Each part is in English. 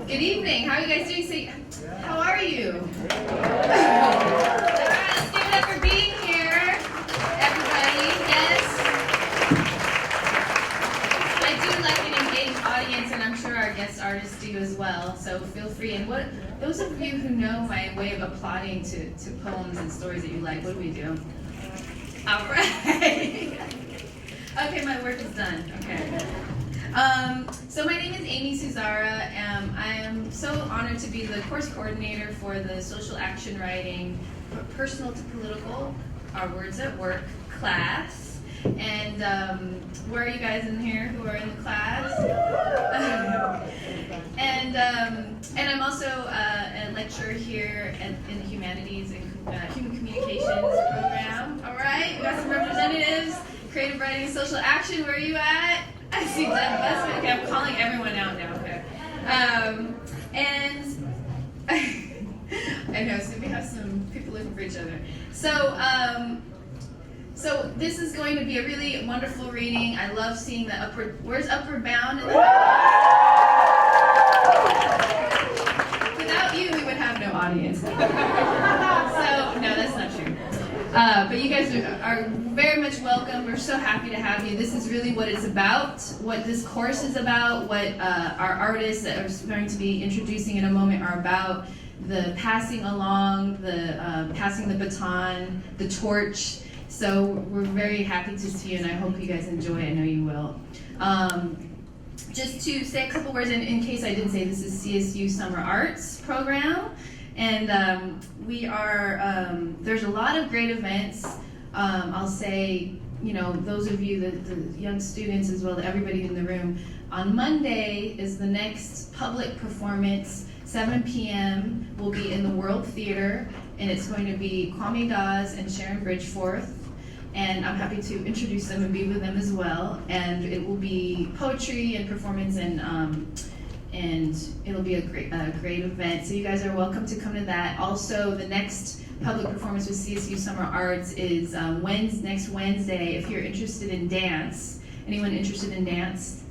Good evening. How are you guys doing? How are you? Let's give it up for being here, everybody. Yes. I do like an engaged audience, and I'm sure our guest artists do as well. So feel free. And those of you who know my way of applauding to poems and stories that you like, what do we do? All right. Okay, my work is done. Okay. So my name is Amy Suzara. I am so honored to be the course coordinator for the social action writing, personal to political, our words at work class. And where are you guys in here who are in the class? And I'm also a lecturer here in the humanities and human communications program. All right, we got some representatives. Creative writing and social action. Where are you at? I see Deb Busman. Okay, I'm calling everyone out now. Okay. And I know, so we have some people looking for each other. So this is going to be a really wonderful reading. I love seeing the upward. Where's Upward Bound in the Without you, we would have no audience. So no, that's not true. But you guys are very much welcome. We're so happy to have you. This is really what it's about, what this course is about, what our artists that are going to be introducing in a moment are about, the passing along, the passing the baton, the torch. So we're very happy to see you, and I hope you guys enjoy it. I know you will. Just to say a couple words, in case I didn't say, this is CSU Summer Arts Program. And we are, there's a lot of great events. I'll say, you know, those of you, the young students as well, everybody in the room, on Monday is the next public performance, 7 p.m. will be in the World Theater, and it's going to be Kwame Dawes and Sharon Bridgeforth. And I'm happy to introduce them and be with them as well. And it will be poetry and performance, and it'll be a great event. So you guys are welcome to come to that. Also, the next public performance with CSU Summer Arts is next Wednesday. If you're interested in dance, anyone interested in dance?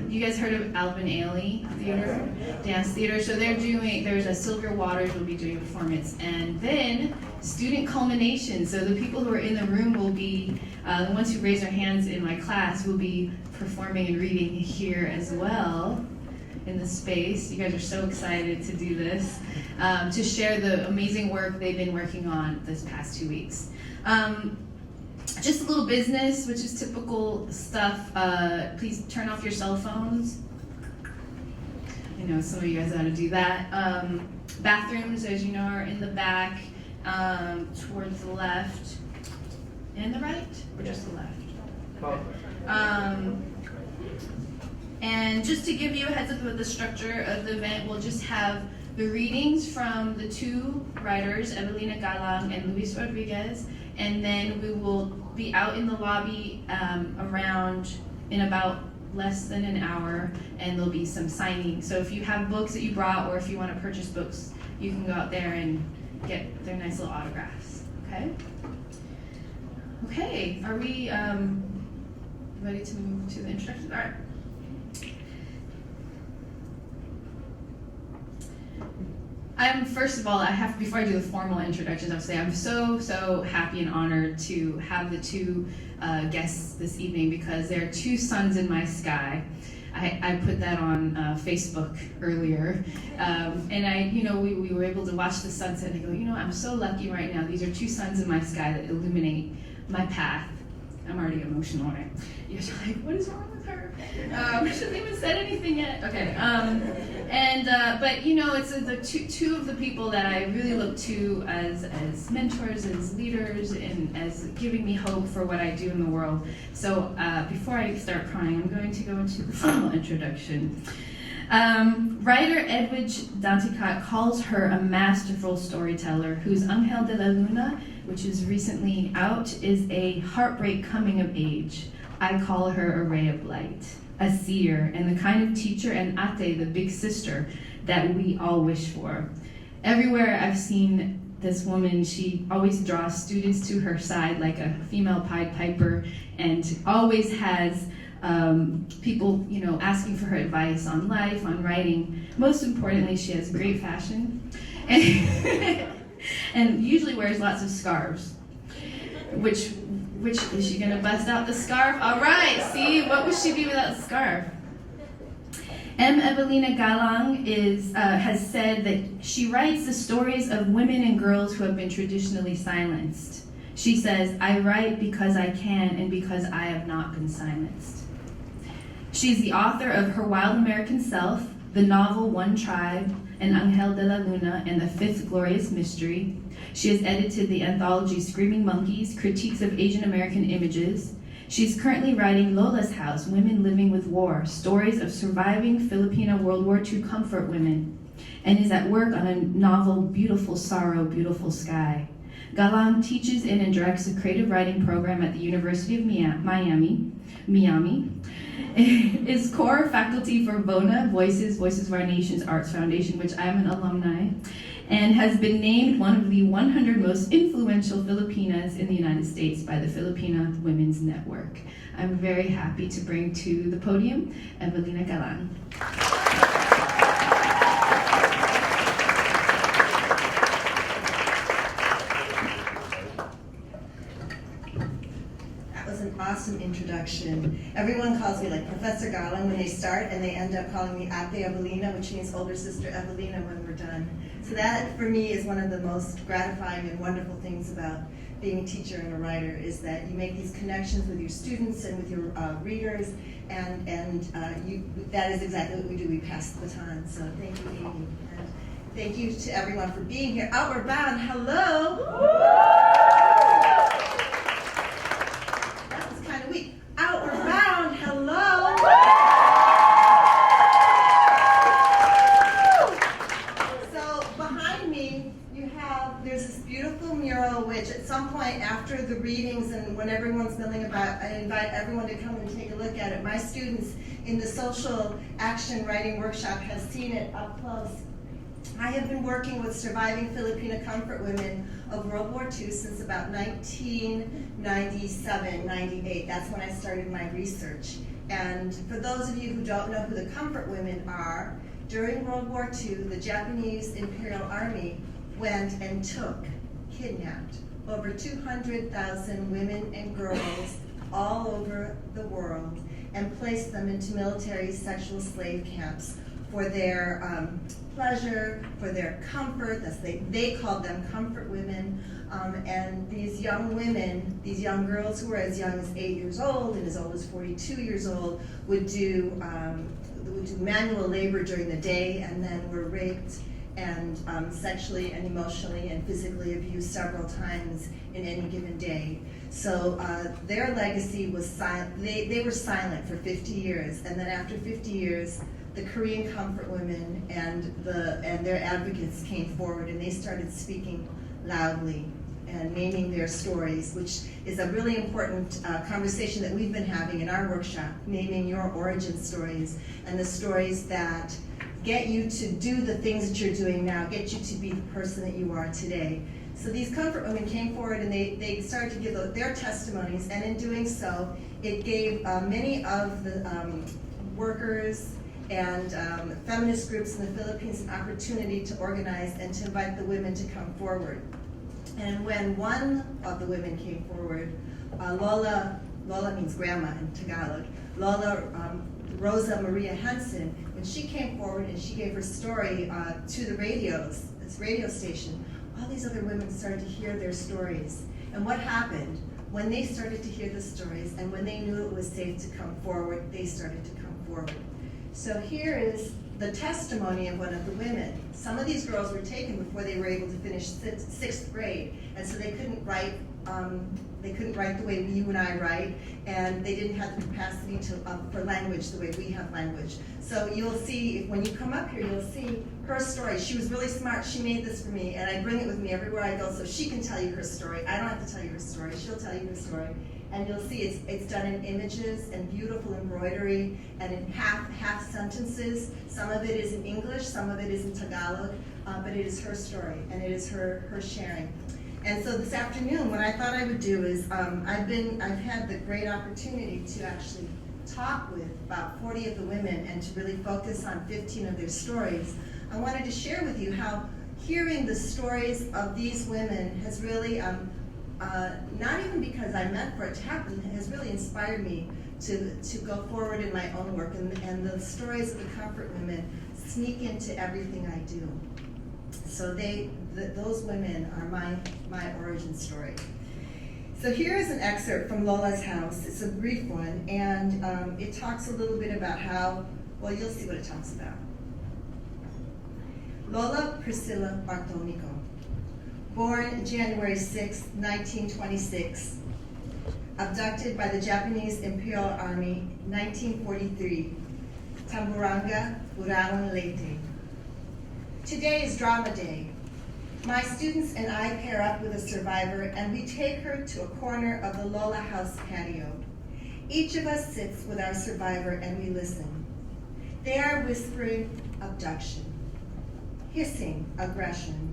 You guys heard of Alvin Ailey Theater, Dance Theater? So there's a Sylvia Waters will be doing a performance, and then student culmination. So the people who are in the room will be, the ones who raise their hands in my class will be performing and reading here as well in the space. You guys are so excited to do this, to share the amazing work they've been working on this past 2 weeks. Just a little business, which is typical stuff. Please turn off your cell phones. I know some of you guys ought to do that. Bathrooms, as you know, are in the back, towards the left. And the right? Or just the left? Okay. And just to give you a heads up of the structure of the event, we'll just have the readings from the two writers, Evelina Galang and Luis Rodriguez, and then we will be out in the lobby around in about less than an hour, and there'll be some signing. So if you have books that you brought, or if you want to purchase books, you can go out there and get their nice little autographs, okay? Okay, are we ready to move to the introductions? All right. First of all, before I do the formal introductions, I'll say I'm so happy and honored to have the two guests this evening, because they're two suns in my sky. I put that on Facebook earlier, and we were able to watch the sunset, and I go, I'm so lucky right now. These are two suns in my sky that illuminate my path. I'm already emotional, right? You're like, what is wrong with her? I shouldn't even said anything yet. Okay. But it's the two of the people that I really look to as mentors, as leaders, and as giving me hope for what I do in the world. So before I start crying, I'm going to go into the formal introduction. Writer Edwidge Danticat calls her a masterful storyteller whose Angel de la Luna, which is recently out, is a heartbreak coming of age. I call her a ray of light, a seer, and the kind of teacher and ate, the big sister, that we all wish for. Everywhere I've seen this woman, she always draws students to her side like a female Pied Piper, and always has people, asking for her advice on life, on writing. Most importantly, she has great fashion and usually wears lots of scarves. Which is she gonna bust out the scarf? All right, see, what would she be without the scarf? Evelina Galang has said that she writes the stories of women and girls who have been traditionally silenced. She says, I write because I can and because I have not been silenced. She is the author of Her Wild American Self, the novel One Tribe, and Angel de la Luna, and the Fifth Glorious Mystery. She has edited the anthology Screaming Monkeys, Critiques of Asian American Images. She's currently writing Lola's House, Women Living with War, Stories of Surviving Filipina World War II Comfort Women, and is at work on a novel, Beautiful Sorrow, Beautiful Sky. Galang teaches in and directs a creative writing program at the University of Miami, is core faculty for VONA, Voices of Our Nation's Arts Foundation, which I am an alumni, and has been named one of the 100 most influential Filipinas in the United States by the Filipina Women's Network. I'm very happy to bring to the podium Evelina Galang. Awesome introduction. Everyone calls me like Professor Galang when they start, and they end up calling me Ate Evelina, which means older sister Evelina when we're done. So that, for me, is one of the most gratifying and wonderful things about being a teacher and a writer, is that you make these connections with your students and with your readers, and that is exactly what we do. We pass the baton. So thank you, Amy. And thank you to everyone for being here. Outward Bound, hello. Outward Bound, hello. So behind me, there's this beautiful mural, which at some point after the readings and when everyone's milling about, I invite everyone to come and take a look at it. My students in the social action writing workshop have seen it up close. I have been working with surviving Filipina comfort women of World War II since about 1997, 98. That's when I started my research. And for those of you who don't know who the comfort women are, during World War II, the Japanese Imperial Army went and kidnapped over 200,000 women and girls all over the world and placed them into military sexual slave camps for their pleasure, for their comfort. They called them comfort women. And these young women, these young girls who were as young as 8 years old and as old as 42 years old, would do manual labor during the day, and then were raped and sexually and emotionally and physically abused several times in any given day. So their legacy was silent. They were silent for 50 years, and then after 50 years, the Korean comfort women and their advocates came forward, and they started speaking loudly and naming their stories, which is a really important conversation that we've been having in our workshop, naming your origin stories and the stories that get you to do the things that you're doing now, get you to be the person that you are today. So these comfort women came forward and they started to give their testimonies, and in doing so, it gave many of the workers and feminist groups in the Philippines an opportunity to organize and to invite the women to come forward. And when one of the women came forward, Lola means grandma in Tagalog, Rosa Maria Henson, when she came forward and she gave her story to the this radio station, all these other women started to hear their stories. And what happened? When they started to hear the stories and when they knew it was safe to come forward, they started to come forward. So here is the testimony of one of the women. Some of these girls were taken before they were able to finish sixth grade, and so they couldn't write. They couldn't write the way you and I write, and they didn't have the capacity for language the way we have language. So you'll see, when you come up here, you'll see her story. She was really smart. She made this for me, and I bring it with me everywhere I go so she can tell you her story. I don't have to tell you her story. She'll tell you her story. And you'll see it's done in images and beautiful embroidery and in half sentences. Some of it is in English, some of it is in Tagalog, but it is her story and it is her sharing. And so this afternoon, what I thought I would do is I've had the great opportunity to actually talk with about 40 of the women and to really focus on 15 of their stories, I wanted to share with you how hearing the stories of these women has really, not even because I meant for it to happen, has really inspired me to go forward in my own work. And the stories of the comfort women sneak into everything I do. So those women are my origin story. So here is an excerpt from Lola's house. It's a brief one, and it talks a little bit about how, well, you'll see what it talks about. Lola Priscilla Bartolnico, born January 6, 1926, abducted by the Japanese Imperial Army, 1943, Tamburanga, Burawan, Leyte. Today is Drama Day. My students and I pair up with a survivor and we take her to a corner of the Lola house patio. Each of us sits with our survivor and we listen. They are whispering abduction, hissing aggression,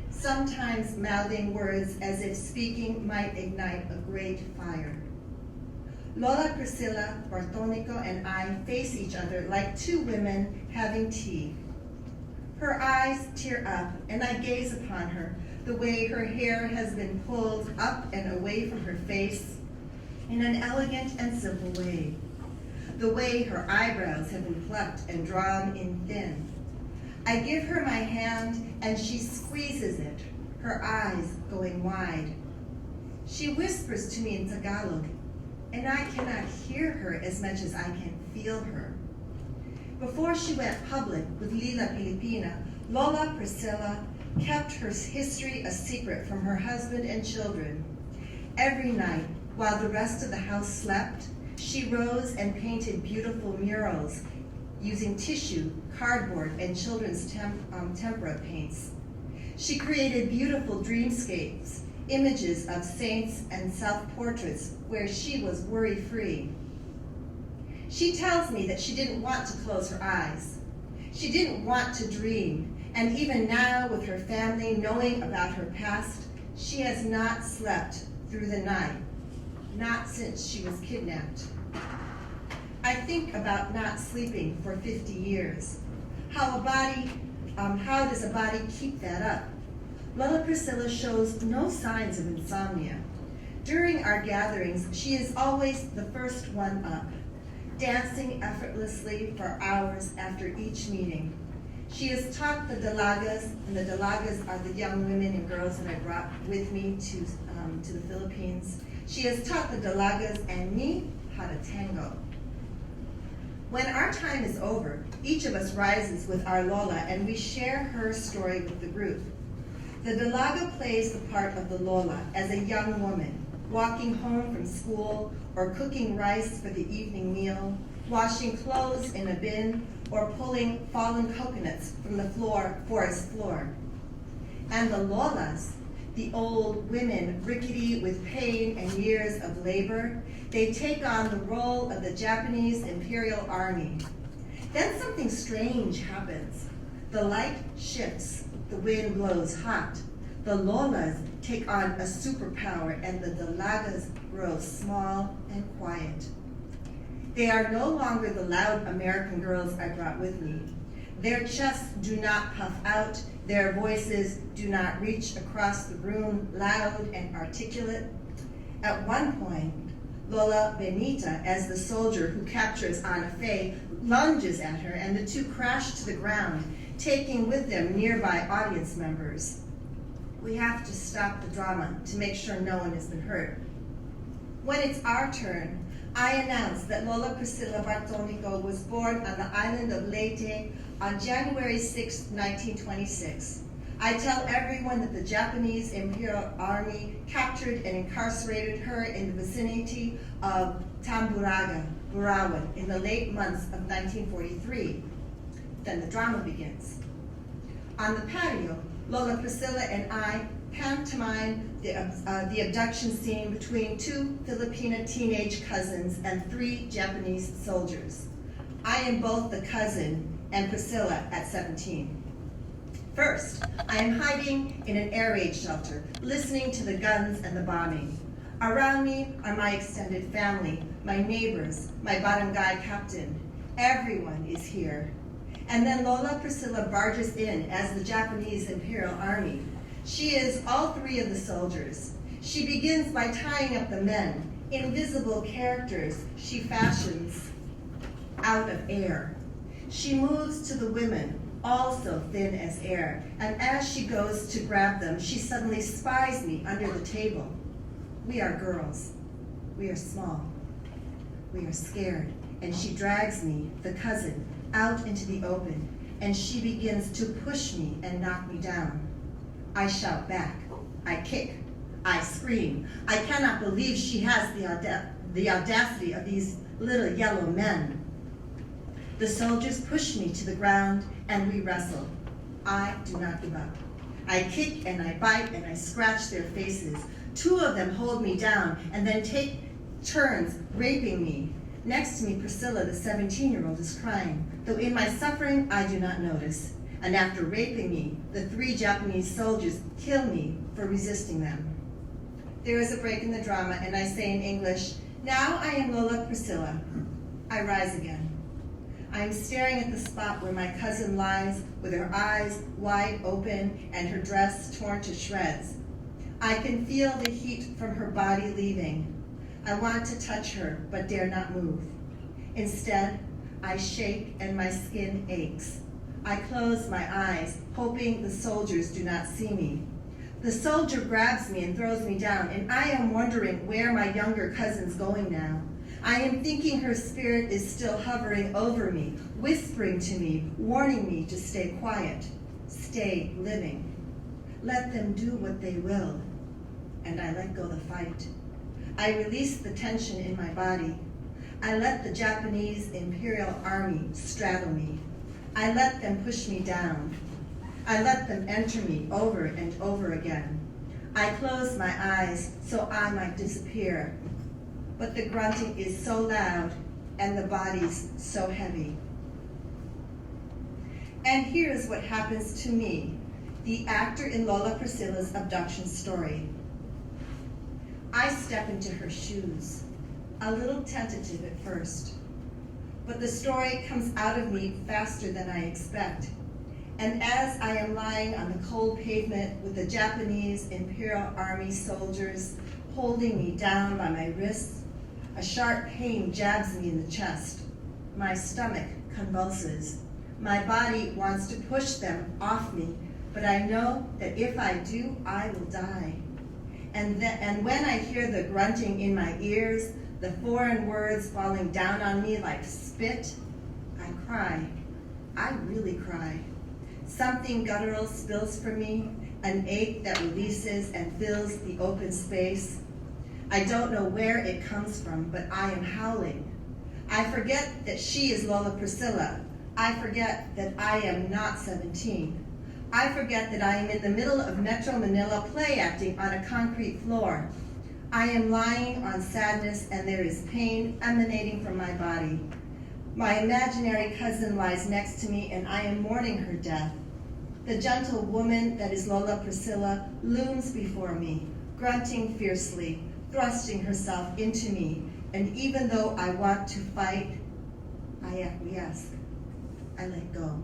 sometimes mouthing words as if speaking might ignite a great fire. Lola Priscilla Bartolnico and I face each other like two women having tea. Her eyes tear up, and I gaze upon her, the way her hair has been pulled up and away from her face in an elegant and simple way, the way her eyebrows have been plucked and drawn in thin. I give her my hand, and she squeezes it, her eyes going wide. She whispers to me in Tagalog, and I cannot hear her as much as I can feel her. Before she went public with Lila Filipina, Lola Priscilla kept her history a secret from her husband and children. Every night, while the rest of the house slept, she rose and painted beautiful murals using tissue, cardboard, and children's tempera paints. She created beautiful dreamscapes, images of saints and self-portraits where she was worry-free. She tells me that she didn't want to close her eyes. She didn't want to dream, and even now with her family knowing about her past, she has not slept through the night, not since she was kidnapped. I think about not sleeping for 50 years. How does a body keep that up? Lola Priscilla shows no signs of insomnia. During our gatherings, she is always the first one up, dancing effortlessly for hours after each meeting. She has taught the dalagas, and the dalagas are the young women and girls that I brought with me to the Philippines. She has taught the dalagas and me how to tango. When our time is over, each of us rises with our Lola and we share her story with the group. The dalaga plays the part of the Lola as a young woman, walking home from school or cooking rice for the evening meal, washing clothes in a bin, or pulling fallen coconuts from the forest floor. And the Lolas, the old women rickety with pain and years of labor, they take on the role of the Japanese Imperial Army. Then something strange happens. The light shifts, the wind blows hot. The Lolas take on a superpower and the dalagas grow small and quiet. They are no longer the loud American girls I brought with me. Their chests do not puff out, their voices do not reach across the room loud and articulate. At one point, Lola Benita, as the soldier who captures Ana Fe, lunges at her and the two crash to the ground, taking with them nearby audience members. We have to stop the drama to make sure no one has been hurt. When it's our turn, I announce that Lola Priscilla Bartolnico was born on the island of Leyte on January 6, 1926. I tell everyone that the Japanese Imperial Army captured and incarcerated her in the vicinity of Tamburanga, Burawan, in the late months of 1943. Then the drama begins. On the patio, Lola Priscilla and I pantomime the abduction scene between two Filipina teenage cousins and 3 Japanese soldiers. I am both the cousin and Priscilla at 17. First, I am hiding in an air raid shelter, listening to the guns and the bombing. Around me are my extended family, my neighbors, my bottom guy captain. Everyone is here. And then Lola Priscilla barges in as the Japanese Imperial Army. She is all three of the soldiers. She begins by tying up the men, invisible characters she fashions out of air. She moves to the women, also thin as air, and as she goes to grab them, she suddenly spies me under the table. We are girls. We are small. We are scared, and she drags me, the cousin, out into the open, and she begins to push me and knock me down. I shout back. I kick. I scream. I cannot believe she has the audacity of these little yellow men. The soldiers push me to the ground and we wrestle. I do not give up. I kick and I bite and I scratch their faces. Two of them hold me down and then take turns raping me. Next to me, Priscilla, the 17-year-old, is crying, though in my suffering I do not notice. And after raping me, the 3 Japanese soldiers kill me for resisting them. There is a break in the drama and I say in English, "Now I am Lola Priscilla." I rise again. I am staring at the spot where my cousin lies with her eyes wide open and her dress torn to shreds. I can feel the heat from her body leaving. I want to touch her, but dare not move. Instead, I shake and my skin aches. I close my eyes, hoping the soldiers do not see me. The soldier grabs me and throws me down, and I am wondering where my younger cousin's going now. I am thinking her spirit is still hovering over me, whispering to me, warning me to stay quiet, stay living. Let them do what they will. And I let go the fight. I release the tension in my body. I let the Japanese Imperial Army straddle me. I let them push me down. I let them enter me over and over again. I close my eyes so I might disappear. But the grunting is so loud and the bodies so heavy. And here's what happens to me, the actor in Lola Priscilla's abduction story. I step into her shoes, a little tentative at first, but the story comes out of me faster than I expect. And as I am lying on the cold pavement with the Japanese Imperial Army soldiers holding me down by my wrists, a sharp pain jabs me in the chest. My stomach convulses. My body wants to push them off me, but I know that if I do, I will die. And when I hear the grunting in my ears, the foreign words falling down on me like spit, I cry. I really cry. Something guttural spills from me, an ache that releases and fills the open space. I don't know where it comes from, but I am howling. I forget that she is Lola Priscilla. I forget that I am not 17. I forget that I am in the middle of Metro Manila play acting on a concrete floor. I am lying on sadness and there is pain emanating from my body. My imaginary cousin lies next to me and I am mourning her death. The gentle woman that is Lola Priscilla looms before me, grunting fiercely, thrusting herself into me, and even though I want to fight, I acquiesce. I let go.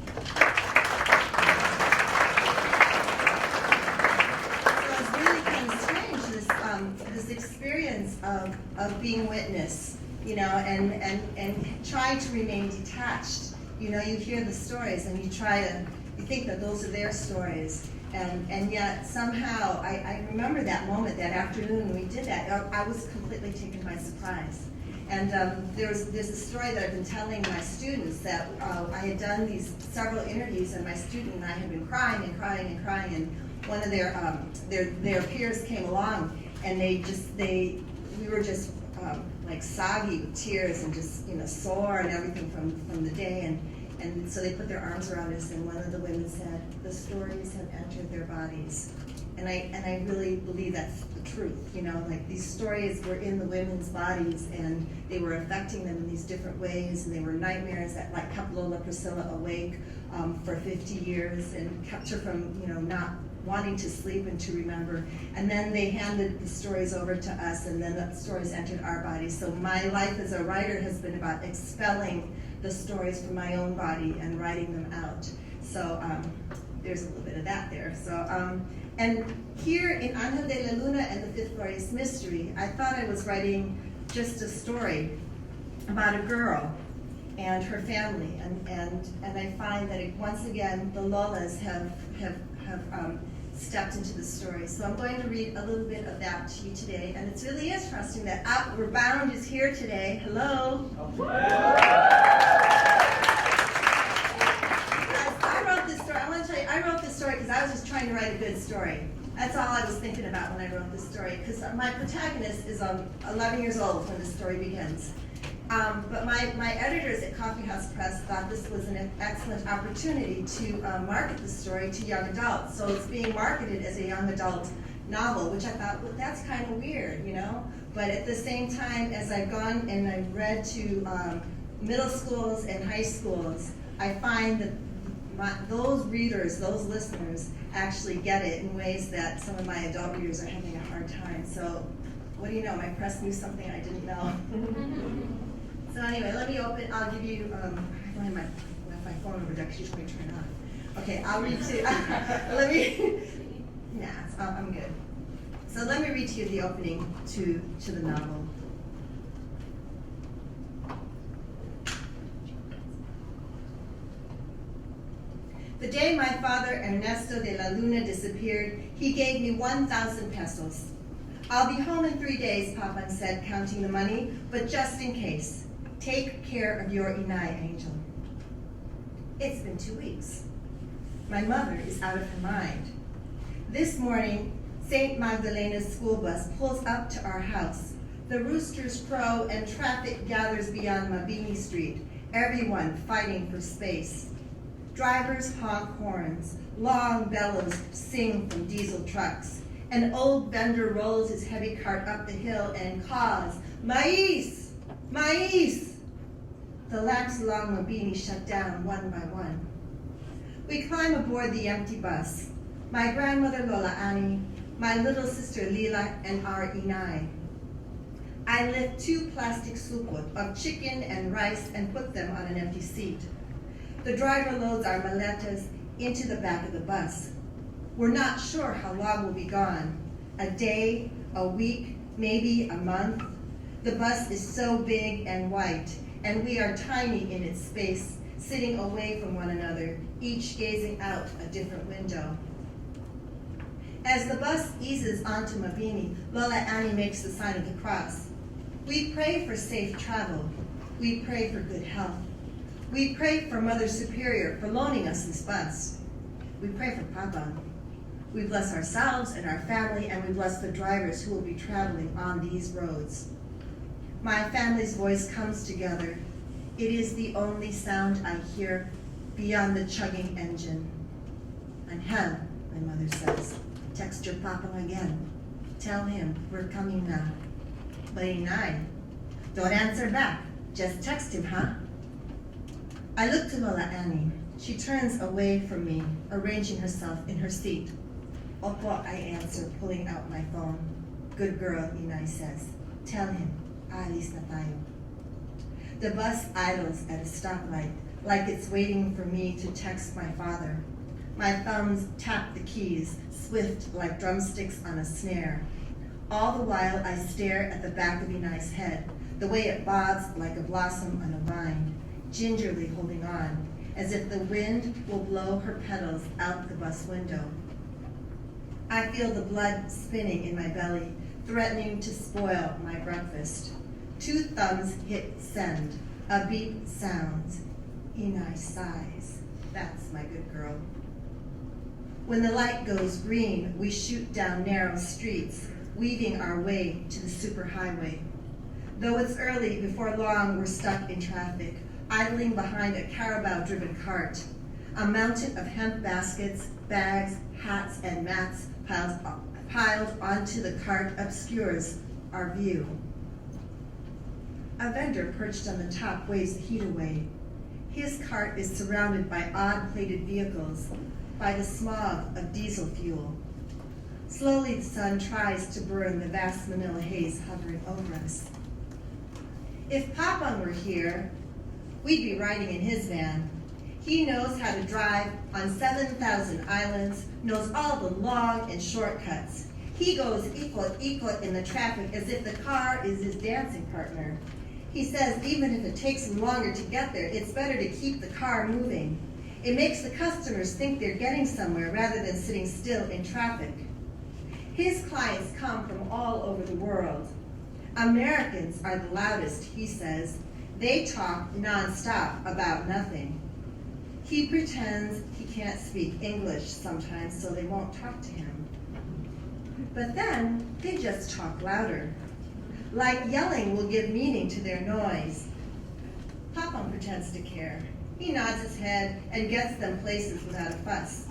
So it's really kind of strange, this experience of being witness, and trying to remain detached. You hear the stories and you think that those are their stories. And yet somehow, I remember that moment, that afternoon when we did that, I was completely taken by surprise. And there's a story that I've been telling my students that I had done these several interviews and my student and I had been crying and crying and crying, and one of their peers came along and we were just like soggy with tears and just sore and everything from the day, and so they put their arms around us, and one of the women said, "The stories have entered their bodies." And I really believe that's the truth, like these stories were in the women's bodies and they were affecting them in these different ways, and they were nightmares that kept Lola Priscilla awake for 50 years and kept her from, wanting to sleep and to remember. And then they handed the stories over to us, and then the stories entered our bodies. So my life as a writer has been about expelling the stories from my own body and writing them out. So there's a little bit of that there. So and here in Angel de la Luna and the Fifth Glorious Mystery, I thought I was writing just a story about a girl and her family, and I find that once again the Lolas have stepped into the story. So I'm going to read a little bit of that to you today, and it's really interesting that Outward Bound is here today. Hello. I wrote this story. I want to tell you, I wrote this story because I was just trying to write a good story. That's all I was thinking about when I wrote this story, because my protagonist is 11 years old when the story begins. But my editors at Coffee House Press thought this was an excellent opportunity to market the story to young adults. So it's being marketed as a young adult novel, which I thought, well, that's kind of weird, you know? But at the same time, as I've gone and I've read to middle schools and high schools, I find that those readers, those listeners, actually get it in ways that some of my adult readers are having a hard time. So what do you know, my press knew something I didn't know. So anyway, let me open, I'll give you, I don't have my phone over there because you told me to turn it on. Okay, I'll read to, let me, I'm good. So let me read to you the opening to the novel. The day my father Ernesto de la Luna disappeared, he gave me 1,000 pesos. I'll be home in 3 days, Papa said, counting the money, but just in case, take care of your Inay, Angel. It's been 2 weeks. My mother is out of her mind. This morning, St. Magdalena's school bus pulls up to our house. The roosters crow and traffic gathers beyond Mabini Street, everyone fighting for space. Drivers honk horns, long bellows sing from diesel trucks. An old vendor rolls his heavy cart up the hill and caws, "Mais! Mais!" The lamps along Mabini shut down one by one. We climb aboard the empty bus. My grandmother Lola Annie, my little sister Lila, and our Inay. I lift 2 plastic supot of chicken and rice and put them on an empty seat. The driver loads our maletas into the back of the bus. We're not sure how long we'll be gone. A day, a week, maybe a month. The bus is so big and white, and we are tiny in its space, sitting away from one another, each gazing out a different window. As the bus eases onto Mabini, Lola Annie makes the sign of the cross. We pray for safe travel. We pray for good health. We pray for Mother Superior for loaning us this bus. We pray for Papa. We bless ourselves and our family, and we bless the drivers who will be traveling on these roads. My family's voice comes together. It is the only sound I hear beyond the chugging engine. Angel, my mother says, text your Papa again. Tell him we're coming now. But Inay, don't answer back. Just text him, huh? I look to Lola Annie. She turns away from me, arranging herself in her seat. Opo, I answer, pulling out my phone. Good girl, Inay says. Tell him, alis na tayo. The bus idles at a stoplight, like it's waiting for me to text my father. My thumbs tap the keys, swift like drumsticks on a snare. All the while I stare at the back of Inay's head, the way it bobs like a blossom on a vine, gingerly holding on, as if the wind will blow her petals out the bus window. I feel the blood spinning in my belly, threatening to spoil my breakfast. 2 thumbs hit send. A beep sounds. Inay sighs. That's my good girl. When the light goes green, we shoot down narrow streets, weaving our way to the superhighway. Though it's early, before long we're stuck in traffic, idling behind a Carabao-driven cart. A mountain of hemp baskets, bags, hats, and mats piled onto the cart obscures our view. A vendor perched on the top waves the heat away. His cart is surrounded by odd-plated vehicles, by the smog of diesel fuel. Slowly the sun tries to burn the vast Manila haze hovering over us. If Papang were here, we'd be riding in his van. He knows how to drive on 7,000 islands, knows all the long and shortcuts. He goes ikot in the traffic as if the car is his dancing partner. He says even if it takes him longer to get there, it's better to keep the car moving. It makes the customers think they're getting somewhere rather than sitting still in traffic. His clients come from all over the world. Americans are the loudest, he says. They talk nonstop about nothing. He pretends he can't speak English sometimes, so they won't talk to him. But then they just talk louder. Like yelling will give meaning to their noise. Papang pretends to care. He nods his head and gets them places without a fuss.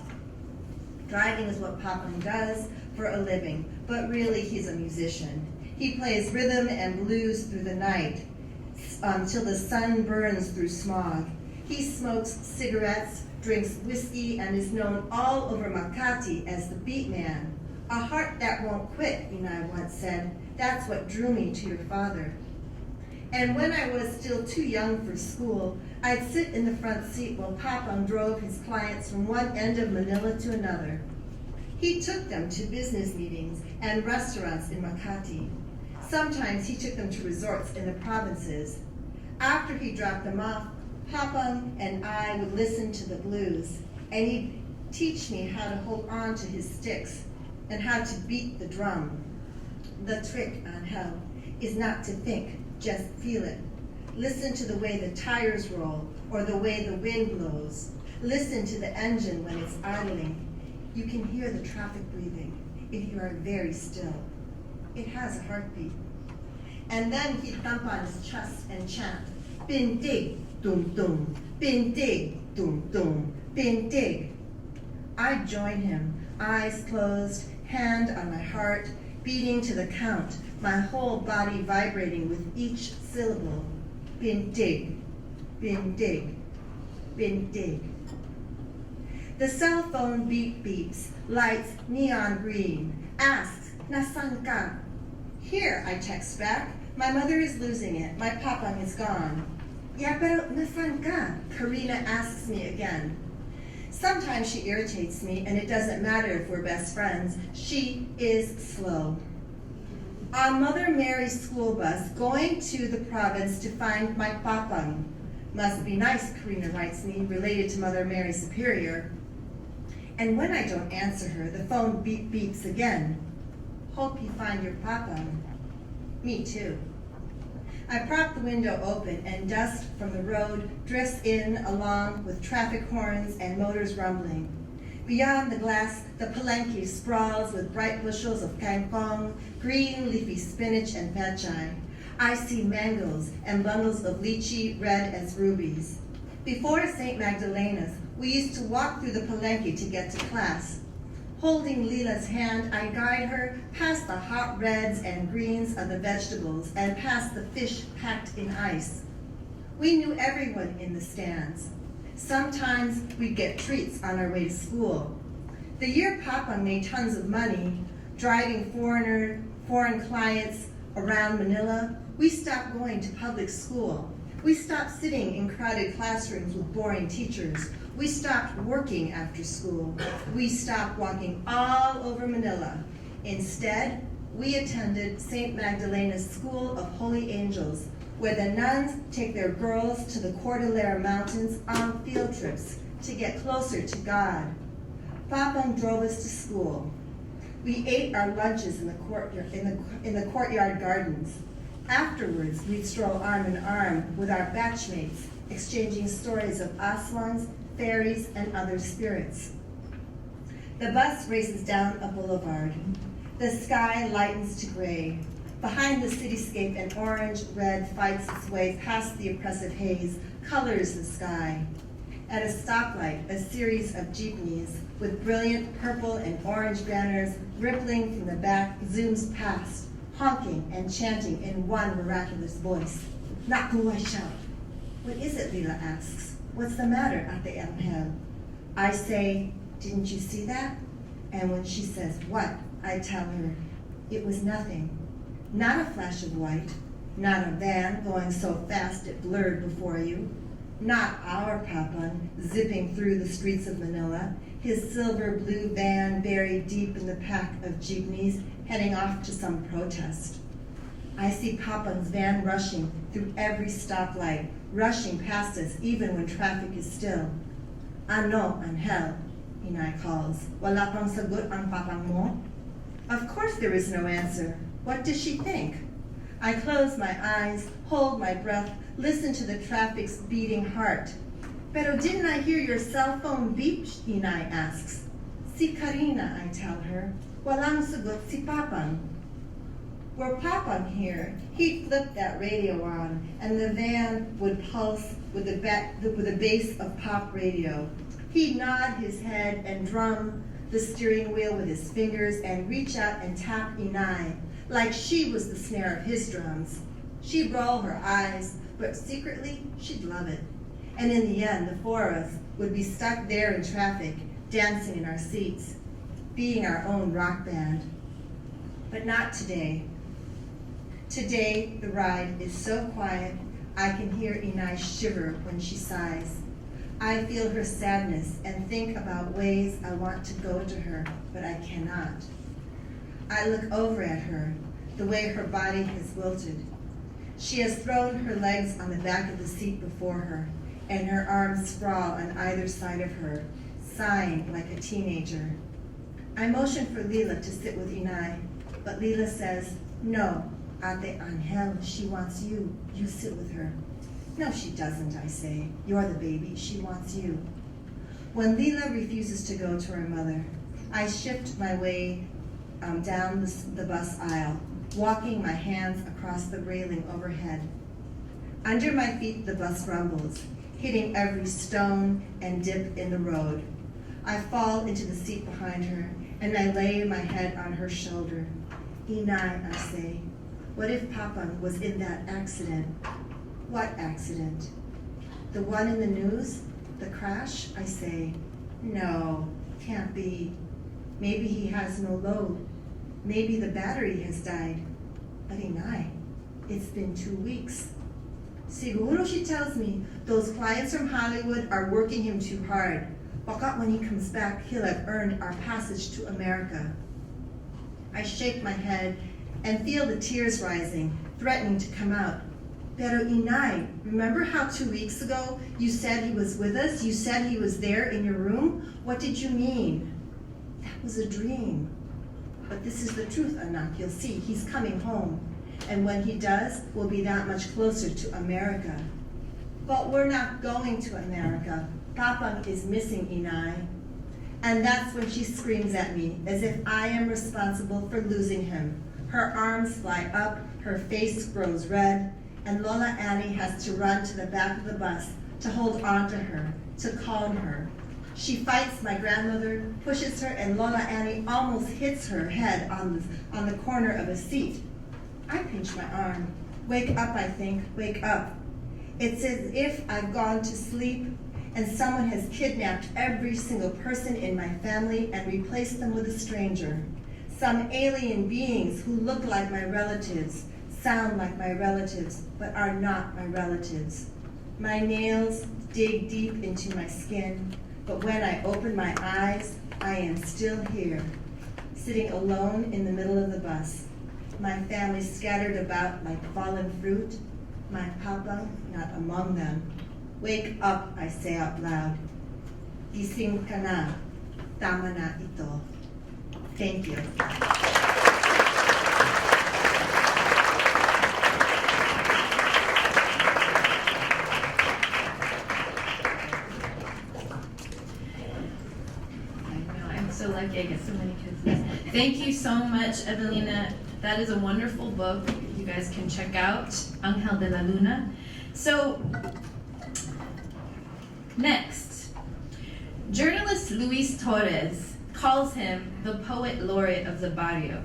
Driving is what Papang does for a living, but really he's a musician. He plays rhythm and blues through the night till the sun burns through smog. He smokes cigarettes, drinks whiskey, and is known all over Makati as the beat man. A heart that won't quit, Inay once said. That's what drew me to your father. And when I was still too young for school, I'd sit in the front seat while Papang drove his clients from one end of Manila to another. He took them to business meetings and restaurants in Makati. Sometimes he took them to resorts in the provinces. After he dropped them off, Papang and I would listen to the blues, and he'd teach me how to hold on to his sticks and how to beat the drum. The trick, Angel, is not to think, just feel it. Listen to the way the tires roll or the way the wind blows. Listen to the engine when it's idling. You can hear the traffic breathing if you are very still. It has a heartbeat. And then he'd thump on his chest and chant, Bindig, dum dum, bindig, dum dum, bindig. I'd join him, eyes closed, hand on my heart, beating to the count, my whole body vibrating with each syllable. Bindig, bindig, bindig. The cell phone beep beeps, lights neon green, asks, Nasan ka? Here, I text back. My mother is losing it. My papang is gone. Yeah, pero nasan ka? Karina asks me again. Sometimes she irritates me, and it doesn't matter if we're best friends. She is slow. On Mother Mary's school bus, going to the province to find my papang. Must be nice, Karina writes me, related to Mother Mary Superior. And when I don't answer her, the phone beep beeps again. Hope you find your papang. Me too. I prop the window open and dust from the road drifts in along with traffic horns and motors rumbling. Beyond the glass, the palenque sprawls with bright bushels of kangkong, green leafy spinach and pechay. I see mangoes and bundles of lychee red as rubies. Before St. Magdalena's, we used to walk through the palenque to get to class. Holding Lila's hand, I guide her past the hot reds and greens of the vegetables and past the fish packed in ice. We knew everyone in the stands. Sometimes we'd get treats on our way to school. The year Papang made tons of money, driving foreign clients around Manila, we stopped going to public school. We stopped sitting in crowded classrooms with boring teachers. We stopped working after school. We stopped walking all over Manila. Instead, we attended St. Magdalena's School of Holy Angels, where the nuns take their girls to the Cordillera Mountains on field trips to get closer to God. Papang drove us to school. We ate our lunches in the courtyard gardens. Afterwards, we'd stroll arm in arm with our batchmates, exchanging stories of aswans, fairies, and other spirits. The bus races down a boulevard. The sky lightens to gray. Behind the cityscape, an orange-red fights its way past the oppressive haze, colors the sky. At a stoplight, a series of jeepneys with brilliant purple and orange banners rippling from the back zooms past, honking and chanting in one miraculous voice. Naku, I shout. What is it, Lila asks. What's the matter, Ate Angel? I say, didn't you see that? And when she says, what? I tell her, it was nothing. Not a flash of white, not a van going so fast it blurred before you, not our Papa zipping through the streets of Manila, his silver blue van buried deep in the pack of jeepneys heading off to some protest. I see Papa's van rushing through every stoplight, rushing past us even when traffic is still. Ano, Angel, Inay calls. Wala pang sagot ang papang mo? Of course there is no answer. What does she think? I close my eyes, hold my breath, listen to the traffic's beating heart. Pero didn't I hear your cell phone beep? Inay asks. Si Karina, I tell her. Walang sagot si Papang. Were Papang here, he'd flip that radio on, and the van would pulse with the bass of pop radio. He'd nod his head and drum the steering wheel with his fingers and reach out and tap Inay, like she was the snare of his drums. She'd roll her eyes, but secretly she'd love it. And in the end, the four of us would be stuck there in traffic, dancing in our seats, being our own rock band. But not today. Today, the ride is so quiet, I can hear Inay shiver when she sighs. I feel her sadness and think about ways I want to go to her, but I cannot. I look over at her, the way her body has wilted. She has thrown her legs on the back of the seat before her, and her arms sprawl on either side of her, sighing like a teenager. I motion for Lila to sit with Inay, but Lila says, no, Ate Angel, she wants you. You sit with her. No, she doesn't, I say. You're the baby. She wants you. When Lila refuses to go to her mother, I shift my way down the bus aisle, walking my hands across the railing overhead. Under my feet, the bus rumbles, hitting every stone and dip in the road. I fall into the seat behind her, and I lay my head on her shoulder. Inay, I say, what if Papa was in that accident? What accident? The one in the news? The crash? I say, no, can't be. Maybe he has no load. Maybe the battery has died. But Inay, it's been 2 weeks. Siguro, she tells me, those clients from Hollywood are working him too hard. Baka when he comes back, he'll have earned our passage to America. I shake my head and feel the tears rising, threatening to come out. Pero Inay, remember how 2 weeks ago you said he was with us? You said he was there in your room? What did you mean? That was a dream. But this is the truth, Anak. You'll see, he's coming home. And when he does, we'll be that much closer to America. But we're not going to America. Papa is missing, Inay. And that's when she screams at me, as if I am responsible for losing him. Her arms fly up, her face grows red, and Lola Annie has to run to the back of the bus to hold on to her, to calm her. She fights my grandmother, pushes her, and Lola Annie almost hits her head on the corner of a seat. I pinch my arm. Wake up, I think, wake up. It's as if I've gone to sleep and someone has kidnapped every single person in my family and replaced them with a stranger. Some alien beings who look like my relatives, sound like my relatives, but are not my relatives. My nails dig deep into my skin, but when I open my eyes, I am still here, sitting alone in the middle of the bus. My family scattered about like fallen fruit, my Papa not among them. Wake up, I say out loud. Gising ka na, tama na ito. Thank you. So lucky I get so many kids. Thank you so much, Evelina. That is a wonderful book. You guys can check out Angel de la Luna. So, next, journalist Luis Torres calls him the poet laureate of the barrio.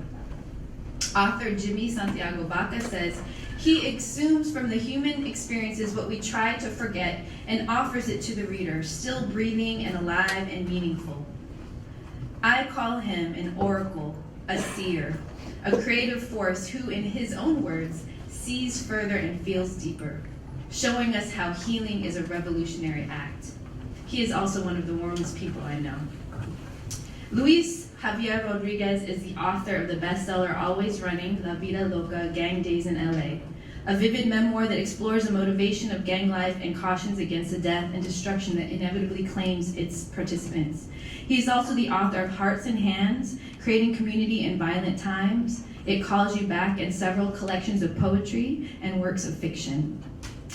Author Jimmy Santiago Baca says, he exhumes from the human experiences what we try to forget and offers it to the reader, still breathing and alive and meaningful. I call him an oracle, a seer, a creative force who, in his own words, sees further and feels deeper, showing us how healing is a revolutionary act. He is also one of the warmest people I know. Luis Javier Rodriguez is the author of the bestseller Always Running, La Vida Loca, Gang Days in LA, a vivid memoir that explores the motivation of gang life and cautions against the death and destruction that inevitably claims its participants. He is also the author of Hearts and Hands, Creating Community in Violent Times, It Calls You Back, and several collections of poetry and works of fiction.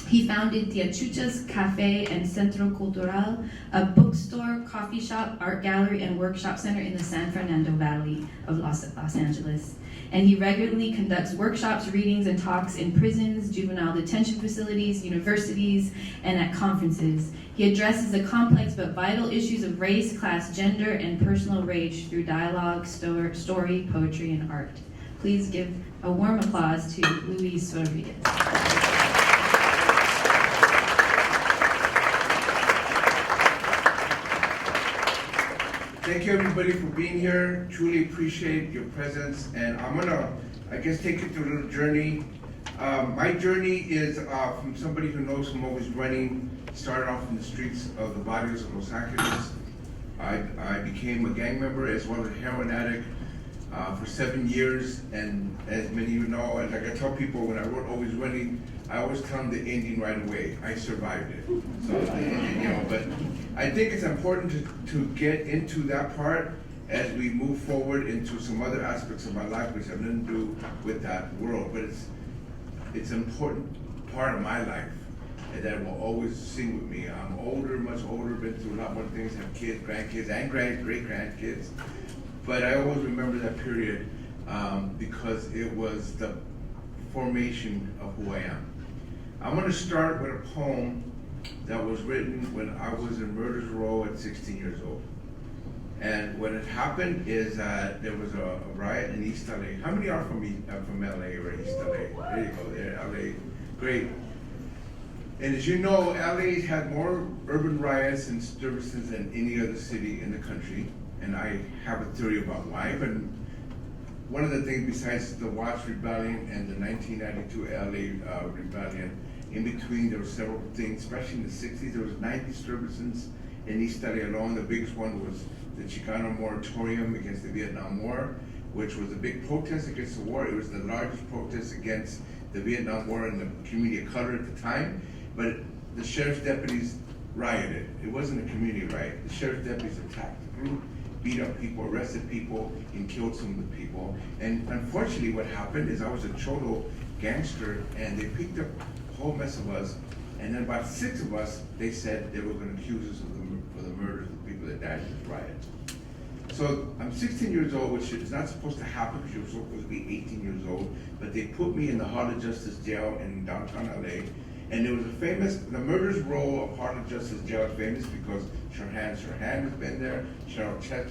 He founded Tiachucha's Cafe and Centro Cultural, a bookstore, coffee shop, art gallery, and workshop center in the San Fernando Valley of Los Angeles. And he regularly conducts workshops, readings, and talks in prisons, juvenile detention facilities, universities, and at conferences. He addresses the complex but vital issues of race, class, gender, and personal rage through dialogue, story, poetry, and art. Please give a warm applause to Luis Rodriguez. Thank you everybody for being here. Truly appreciate your presence, and I'm gonna, I guess, take you through a little journey. My journey is from somebody who knows from always running. Started off in the streets of the barrios of Los Angeles. I became a gang member as well as a heroin addict for 7 years, and as many of you know, and like I tell people when I wrote Always Running, I always tell them the ending right away. I survived it. So, you know, but I think it's important to get into that part as we move forward into some other aspects of my life which have nothing to do with that world. But it's an important part of my life that will always sing with me. I'm older, much older, been through a lot more things, have kids, grandkids, and great-grandkids. But I always remember that period because it was the formation of who I am. I'm going to start with a poem that was written when I was in Murder's Row at 16 years old. And what had happened is that there was a riot in East LA. How many are from LA or East LA? There you go, there, LA. Great. And as you know, LA had more urban riots and disturbances than any other city in the country. And I have a theory about why, but one of the things besides the Watts Rebellion and the 1992 LA Rebellion, in between there were several things, especially in the 60s, there was 9 disturbances in East LA alone. The biggest one was the Chicano moratorium against the Vietnam War, which was a big protest against the war. It was the largest protest against the Vietnam War in the community of color at the time, but the sheriff's deputies rioted. It wasn't a community riot. The sheriff's deputies attacked the group, beat up people, arrested people, and killed some of the people. And unfortunately what happened is I was a Cholo gangster, and they picked up a whole mess of us, and then about 6 of us, they said they were going to accuse us for the murders of the people that died in this riot. So I'm 16 years old, which is not supposed to happen because you're supposed to be 18 years old, but they put me in the Heart of Justice jail in downtown LA. And there was a famous, the Murder's Row of Heart of Justice jail is famous because Sirhan has been there,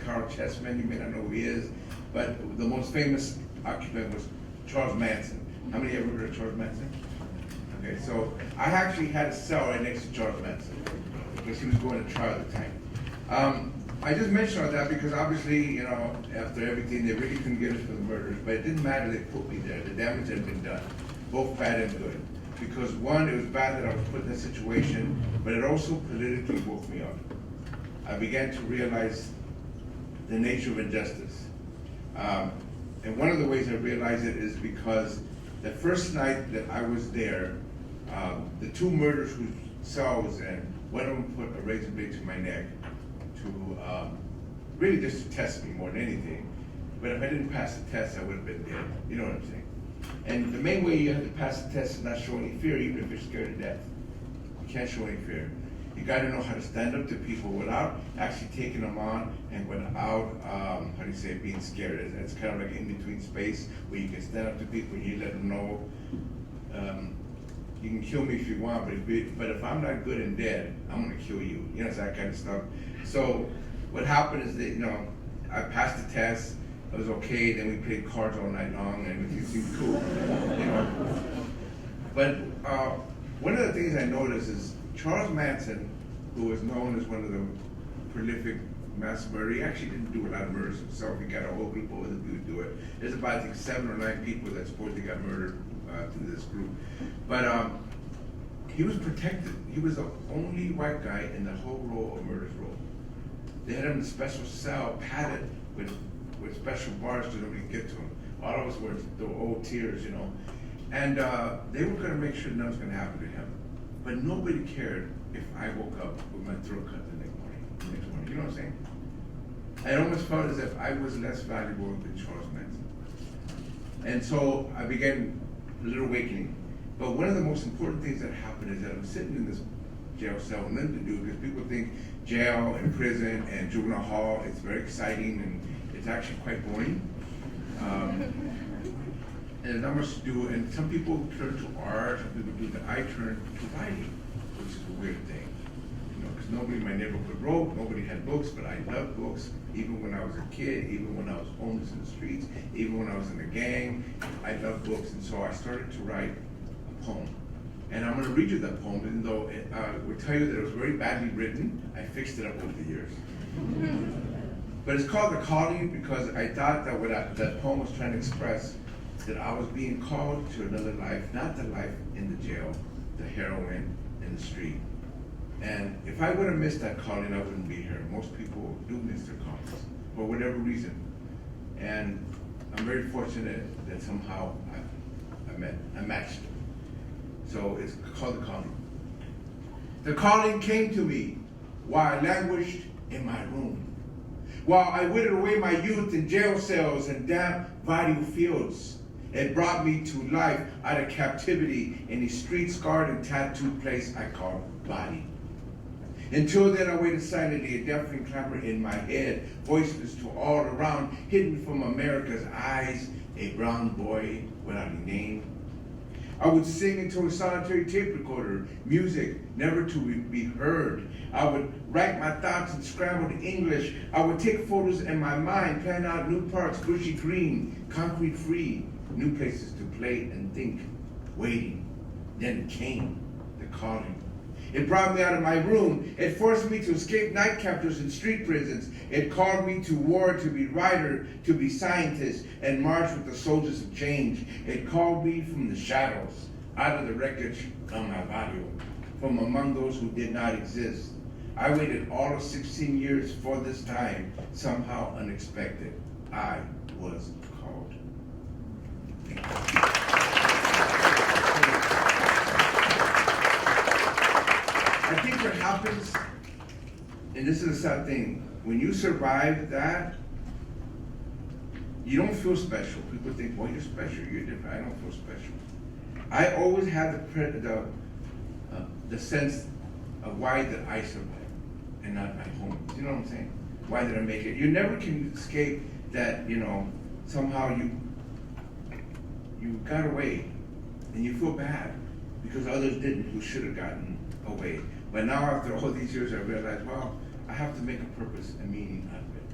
Carl Chessman, you may not know who he is, but the most famous occupant was Charles Manson. How many ever heard of Charles Manson? Okay, so I actually had a cell right next to Charles Manson because he was going to trial at the time. I just mentioned all that because obviously, you know, after everything, they really couldn't get us for the murders, but it didn't matter, they put me there. The damage had been done, both bad and good. Because one, it was bad that I was put in that situation, but it also politically woke me up. I began to realize the nature of injustice. And one of the ways I realized it is because the first night that I was there, the 2 murderers whose cell I was in, one of them put a razor blade to my neck to really just to test me more than anything. But if I didn't pass the test, I would have been dead. You know what I'm saying? And the main way you have to pass the test is not show any fear, even if you're scared to death. You can't show any fear. You got to know how to stand up to people without actually taking them on and without, being scared. It's kind of like in between space where you can stand up to people and you let them know, you can kill me if you want, but if I'm not good and dead, I'm going to kill you. You know, it's that kind of stuff. So what happened is that, you know, I passed the test. It was okay, then we played cards all night long and everything seemed cool, you know. But one of the things I noticed is Charles Manson, who was known as one of the prolific mass murder. He actually didn't do a lot of murders himself. He got a whole group of other people to do it. There's about, I think, 7 or 9 people that supposedly got murdered through this group. But he was protected. He was the only white guy in the whole row of murders row. They had him in a special cell, padded with special bars so nobody could get to him. All of us were the old tears, you know. And they were gonna make sure nothing was gonna happen to him. But nobody cared if I woke up with my throat cut the next morning. You know what I'm saying? I almost felt as if I was less valuable than Charles Manson. And so I began a little awakening. But one of the most important things that happened is that I'm sitting in this jail cell, nothing to do, because people think jail and prison and juvenile hall is very exciting, and it's actually quite boring. And not much to do, and some people turn to art, some people do that. I turn to writing, which is a weird thing. You know, because nobody in my neighborhood wrote, nobody had books, but I loved books, even when I was a kid, even when I was homeless in the streets, even when I was in a gang, I loved books, and so I started to write a poem. And I'm going to read you that poem, even though it will tell you that it was very badly written. I fixed it up over the years. But it's called The Calling because I thought that what that poem was trying to express, that I was being called to another life, not the life in the jail, the heroin in the street. And if I would have missed that calling, I wouldn't be here. Most people do miss their callings for whatever reason. And I'm very fortunate that somehow I matched it. So it's called The Calling. The calling came to me while I languished in my room, while I withered away my youth in jail cells and damp vital fields. It brought me to life out of captivity in a street-scarred and tattooed place I call body. Until then, I waited silently, a deafening clamor in my head, voiceless to all around, hidden from America's eyes, a brown boy without a name. I would sing into a solitary tape recorder, music never to be heard. I would write my thoughts in scrambled English. I would take photos in my mind, plan out new parks, bushy green, concrete free, new places to play and think, waiting. Then it came, the calling. It brought me out of my room. It forced me to escape night captors and street prisons. It called me to war, to be writer, to be scientist, and march with the soldiers of change. It called me from the shadows, out of the wreckage of my barrio, from among those who did not exist. I waited all of 16 years for this time, somehow unexpected. I was called. I think what happens, and this is a sad thing, when you survive that, you don't feel special. People think, well, you're special, you're different. I don't feel special. I always had the sense of why did I survive and not my home. You know what I'm saying? Why did I make it? You never can escape that, you know, somehow you got away and you feel bad because others didn't who should have gotten away. But now after all these years, I realize, well, I have to make a purpose and meaning out of it.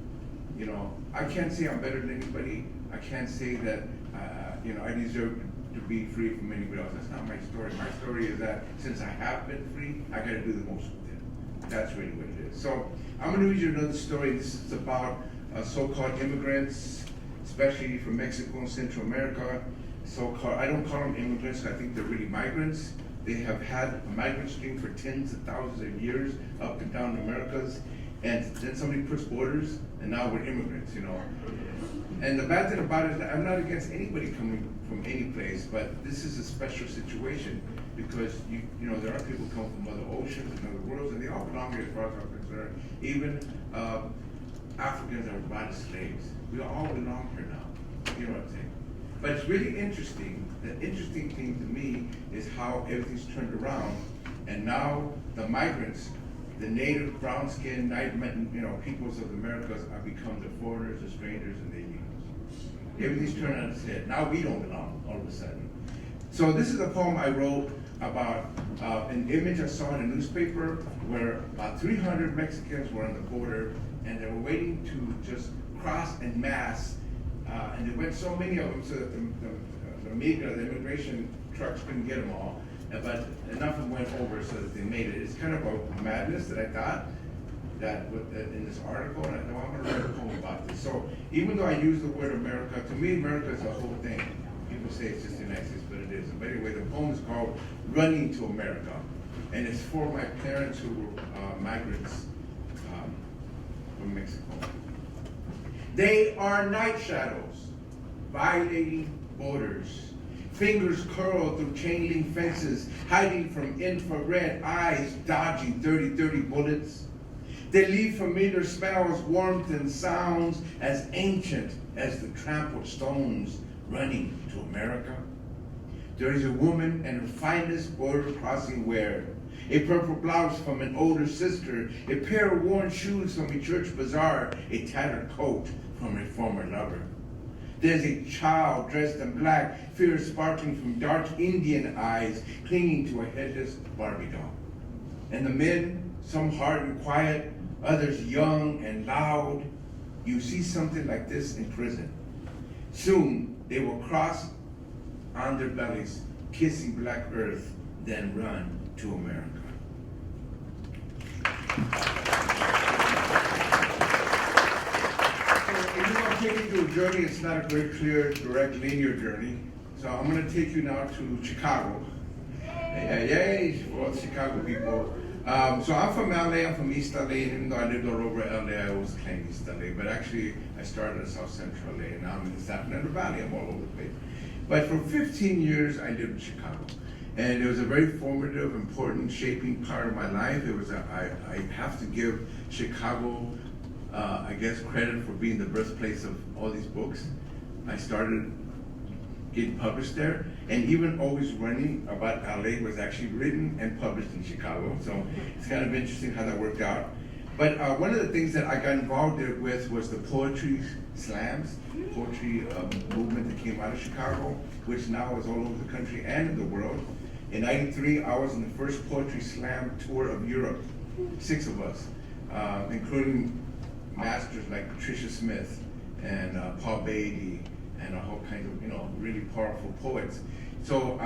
You know, I can't say I'm better than anybody. I can't say that, you know, I deserve to be free from anybody else. That's not my story. My story is that since I have been free, I got to do the most with it. That's really what it is. So I'm going to read you another story. This is about so-called immigrants, especially from Mexico and Central America. So-called, I don't call them immigrants. I think they're really migrants. They have had a migrant stream for tens of thousands of years up and down the Americas, and then somebody puts borders, and now we're immigrants, you know. And the bad thing about it is that I'm not against anybody coming from any place, but this is a special situation because you know there are people who come from other oceans and other worlds, and they all belong here as far as I'm concerned. Even Africans that were bought as slaves, we all belong here now. You know what I'm saying? But it's really interesting. The interesting thing to me is how everything's turned around, and now the migrants, the native brown-skinned, you know, peoples of the Americas have become the foreigners, the strangers, and the illegals. Everything's turned on its head. Now we don't belong all of a sudden. So this is a poem I wrote about an image I saw in a newspaper where about 300 Mexicans were on the border, and they were waiting to just cross en masse. And there went so many of them so that the immigration trucks couldn't get them all, but enough of them went over so that they made it. It's kind of a madness that I thought, that in this article, and I know I'm gonna write a poem about this. So even though I use the word America, to me America is a whole thing. People say it's just the United States, but it isn't. But anyway, the poem is called Running to America. And it's for my parents who were migrants from Mexico. They are night shadows, violating borders. Fingers curled through chain link fences, hiding from infrared eyes, dodging 30-30 bullets. They leave familiar smells, warmth, and sounds as ancient as the trampled stones running to America. There is a woman in her finest border crossing wear, a purple blouse from an older sister, a pair of worn shoes from a church bazaar, a tattered coat from a former lover. There's a child dressed in black, fear sparkling from dark Indian eyes, clinging to a headless Barbie doll. And the men, some hard and quiet, others young and loud. You see something like this in prison. Soon they will cross on their bellies, kissing black earth, then run to America. Even though I'm taking you to a journey, it's not a very clear, direct, linear journey. So I'm going to take you now to Chicago. Yay, for all the Chicago people. So I'm from LA, I'm from East LA, and even though I lived all over LA, I always claimed East LA, but actually I started in South Central LA, and now I'm in the San Fernando Valley, I'm all over the place. But for 15 years, I lived in Chicago. And it was a very formative, important, shaping part of my life. It was I have to give Chicago, I guess, credit for being the birthplace of all these books. I started getting published there, and even Always Running about LA was actually written and published in Chicago. So it's kind of interesting how that worked out. But one of the things that I got involved with was the poetry slams, poetry movement that came out of Chicago, which now is all over the country and in the world. In '93, I was in the first poetry slam tour of Europe, 6 of us, including masters like Patricia Smith and Paul Beatty and a whole kind of, really powerful poets. So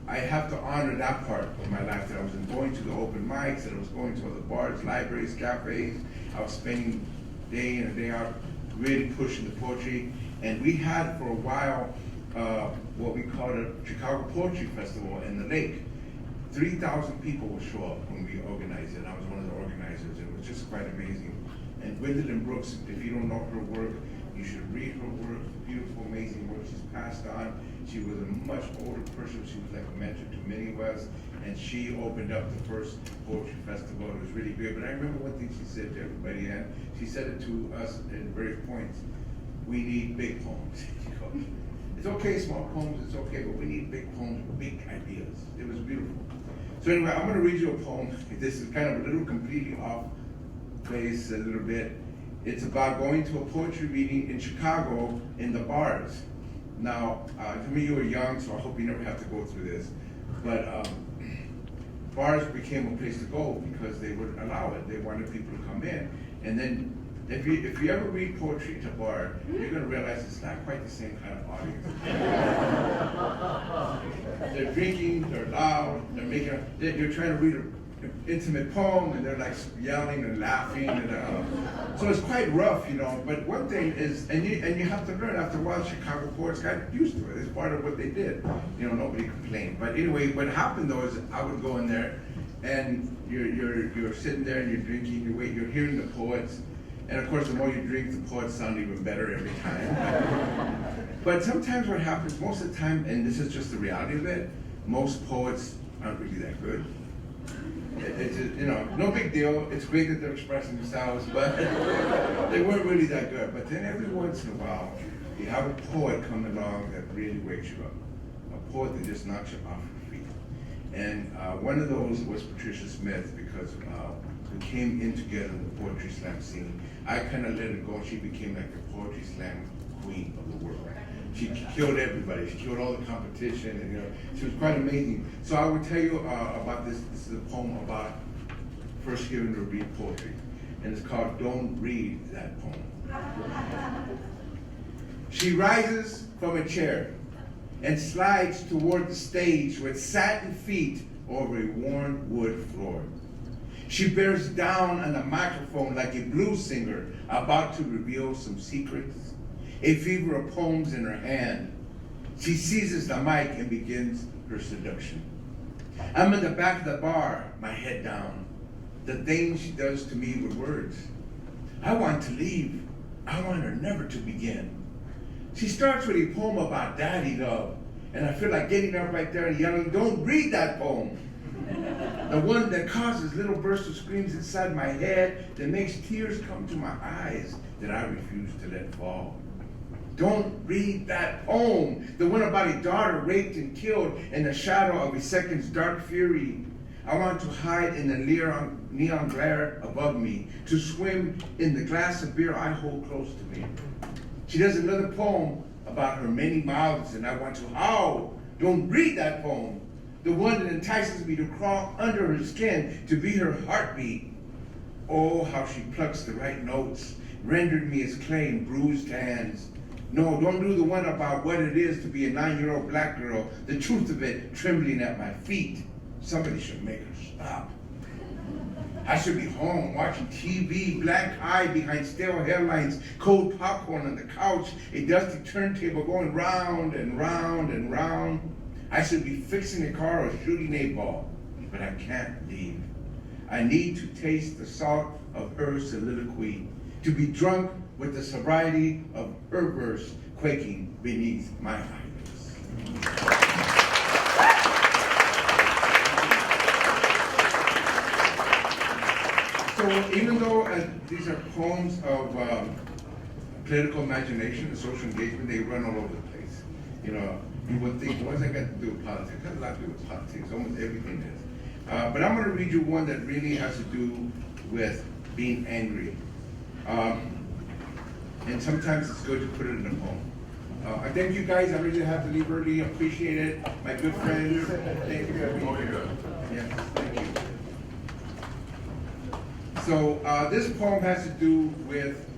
I have to honor that part of my life, that I was going to the open mics, that I was going to other bars, libraries, cafes. I was spending day in and day out really pushing the poetry. And we had for a while what we called a Chicago Poetry Festival in the lake. 3,000 people would show up when we organized it. I was one of the organizers. It was just quite amazing. And Gwendolyn Brooks, if you don't know her work, you should read her work. Beautiful, amazing work she's passed on. She was a much older person. She was like a mentor to many of us. And she opened up the first poetry festival. It was really good. But I remember one thing she said to everybody, and she said it to us at various points. We need big poems. It's okay, small poems, it's okay, but we need big poems with big ideas. It was beautiful. So anyway, I'm going to read you a poem. This is kind of a little completely off base a little bit. It's about going to a poetry reading in Chicago in the bars. Now, to me, you were young, so I hope you never have to go through this. But bars became a place to go because they would allow it. They wanted people to come in. And then if you ever read poetry at a bar, you're going to realize it's not quite the same kind of audience. They're drinking, they're loud, you're trying to read an intimate poem, and they're like yelling and laughing, and so it's quite rough, But one thing is, and you have to learn after a while. Chicago poets got used to it. It's part of what they did. Nobody complained. But anyway, what happened though is I would go in there, and you're sitting there and you're drinking, you're hearing the poets. And of course, the more you drink, the poets sound even better every time. But sometimes what happens, most of the time, and this is just the reality of it, most poets aren't really that good. It's no big deal. It's great that they're expressing themselves, but they weren't really that good. But then every once in a while, you have a poet come along that really wakes you up. A poet that just knocks you off your feet. And one of those was Patricia Smith, because we came in together in the poetry slam scene. I kind of let it go. She became like the poetry slam queen of the world. She killed everybody. She killed all the competition, and she was quite amazing. So I will tell you about this. This is a poem about first hearing her read poetry, and it's called "Don't Read That Poem." She rises from a chair and slides toward the stage with satin feet over a worn wood floor. She bears down on the microphone like a blues singer about to reveal some secrets, a fever of poems in her hand. She seizes the mic and begins her seduction. I'm in the back of the bar, my head down. The things she does to me with words. I want to leave. I want her never to begin. She starts with a poem about daddy love, and I feel like getting up right there and yelling, don't read that poem. The one that causes little bursts of screams inside my head, that makes tears come to my eyes that I refuse to let fall. Don't read that poem, the one about a daughter raped and killed in the shadow of a second's dark fury. I want to hide in the neon glare above me, to swim in the glass of beer I hold close to me. She does another poem about her many mouths, and I want to howl. Don't read that poem, the one that entices me to crawl under her skin, to be her heartbeat. Oh, how she plucks the right notes, rendered me as clay in bruised hands. No, don't do the one about what it is to be a 9-year-old black girl, the truth of it trembling at my feet. Somebody should make her stop. I should be home watching TV, black-eyed behind stale headlines, cold popcorn on the couch, a dusty turntable going round and round and round. I should be fixing a car or shooting a ball, but I can't leave. I need to taste the salt of her soliloquy, to be drunk with the sobriety of her verse quaking beneath my eyelids. So even though these are poems of political imagination and social engagement, they run all over the place. You know, you would think, what's that got to do with politics? It has a lot to do with politics, almost everything is. But I'm going to read you one that really has to do with being angry. And sometimes it's good to put it in a poem. I thank you guys. I really have to leave early. Appreciate it. My good friends. Thank you for being here. Yes, thank you. So this poem has to do with,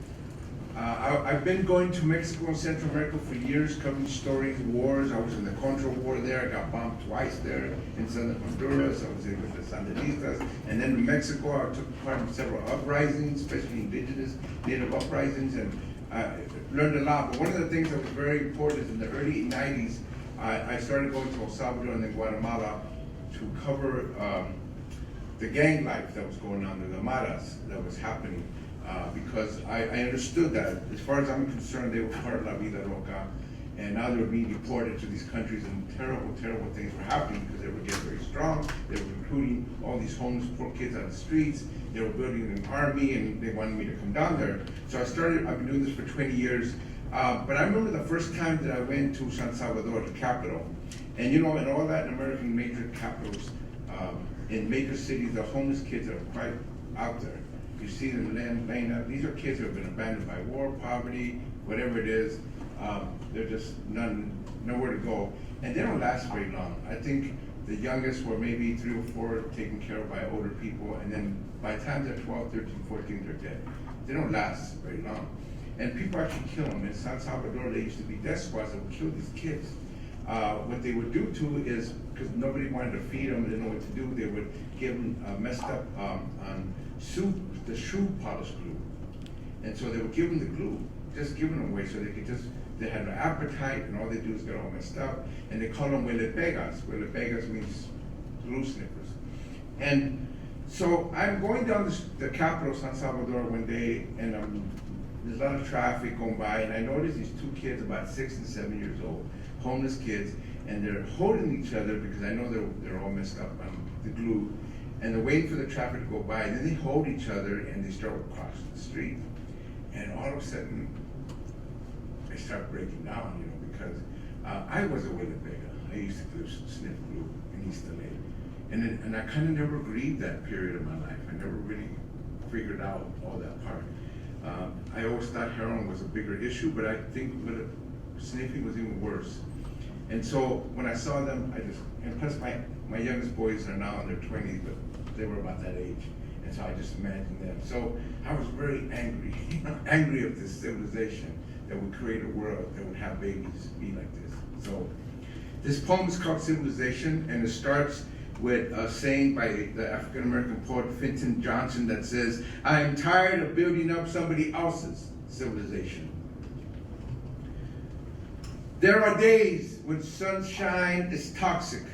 I've been going to Mexico and Central America for years, covering stories, wars. I was in the Contra War there. I got bombed twice there in southern Honduras. I was there with the Sandinistas. And then in Mexico, I took part in several uprisings, especially indigenous, native uprisings, and I learned a lot. But one of the things that was very important is in the early 90s, I started going to El Salvador and then Guatemala to cover the gang life that was going on, the maras that was happening. Because I understood that, as far as I'm concerned, they were part of La Vida Loca, and now they were being deported to these countries, and terrible, terrible things were happening because they were getting very strong. They were recruiting all these homeless poor kids out of the streets. They were building an army, and they wanted me to come down there. So I've been doing this for 20 years. But I remember the first time that I went to San Salvador, the capital. And you know, in all Latin American major capitals, in major cities, the homeless kids are quite out there. You see them laying up. These are kids who have been abandoned by war, poverty, whatever it is. They're just nowhere to go. And they don't last very long. I think the youngest were maybe 3 or 4 taken care of by older people. And then by the time they're 12, 13, 14, they're dead. They don't last very long. And people actually kill them. In San Salvador, there used to be death squads that would kill these kids. What they would do too is, because nobody wanted to feed them, they didn't know what to do, they would give them messed up on the shoe polish glue. And so they would give them the glue, just giving them away so they had no appetite, and all they do is get all messed up. And they call them huele pegas. Huele pegas means glue sniffers. And so I'm going down the capital, San Salvador, one day, and there's a lot of traffic going by, and I noticed these 2 kids, about 6 and 7 years old, homeless kids, and they're holding each other because I know they're all messed up on the glue, and they're waiting for the traffic to go by, and then they hold each other and they start crossing the street, and all of a sudden they start breaking down, you know, because I was a huele pega. I used to sniff glue in East LA, and I kind of never grieved that period of my life. I never really figured out all that part. I always thought heroin was a bigger issue, but I think sniffing was even worse. And so when I saw them, and plus my youngest boys are now in their 20s, but they were about that age. And so I just imagined them. So I was very angry, angry of this civilization that would create a world that would have babies be like this. So this poem is called Civilization, and it starts with a saying by the African-American poet Fenton Johnson that says, "I am tired of building up somebody else's civilization." There are days when sunshine is toxic,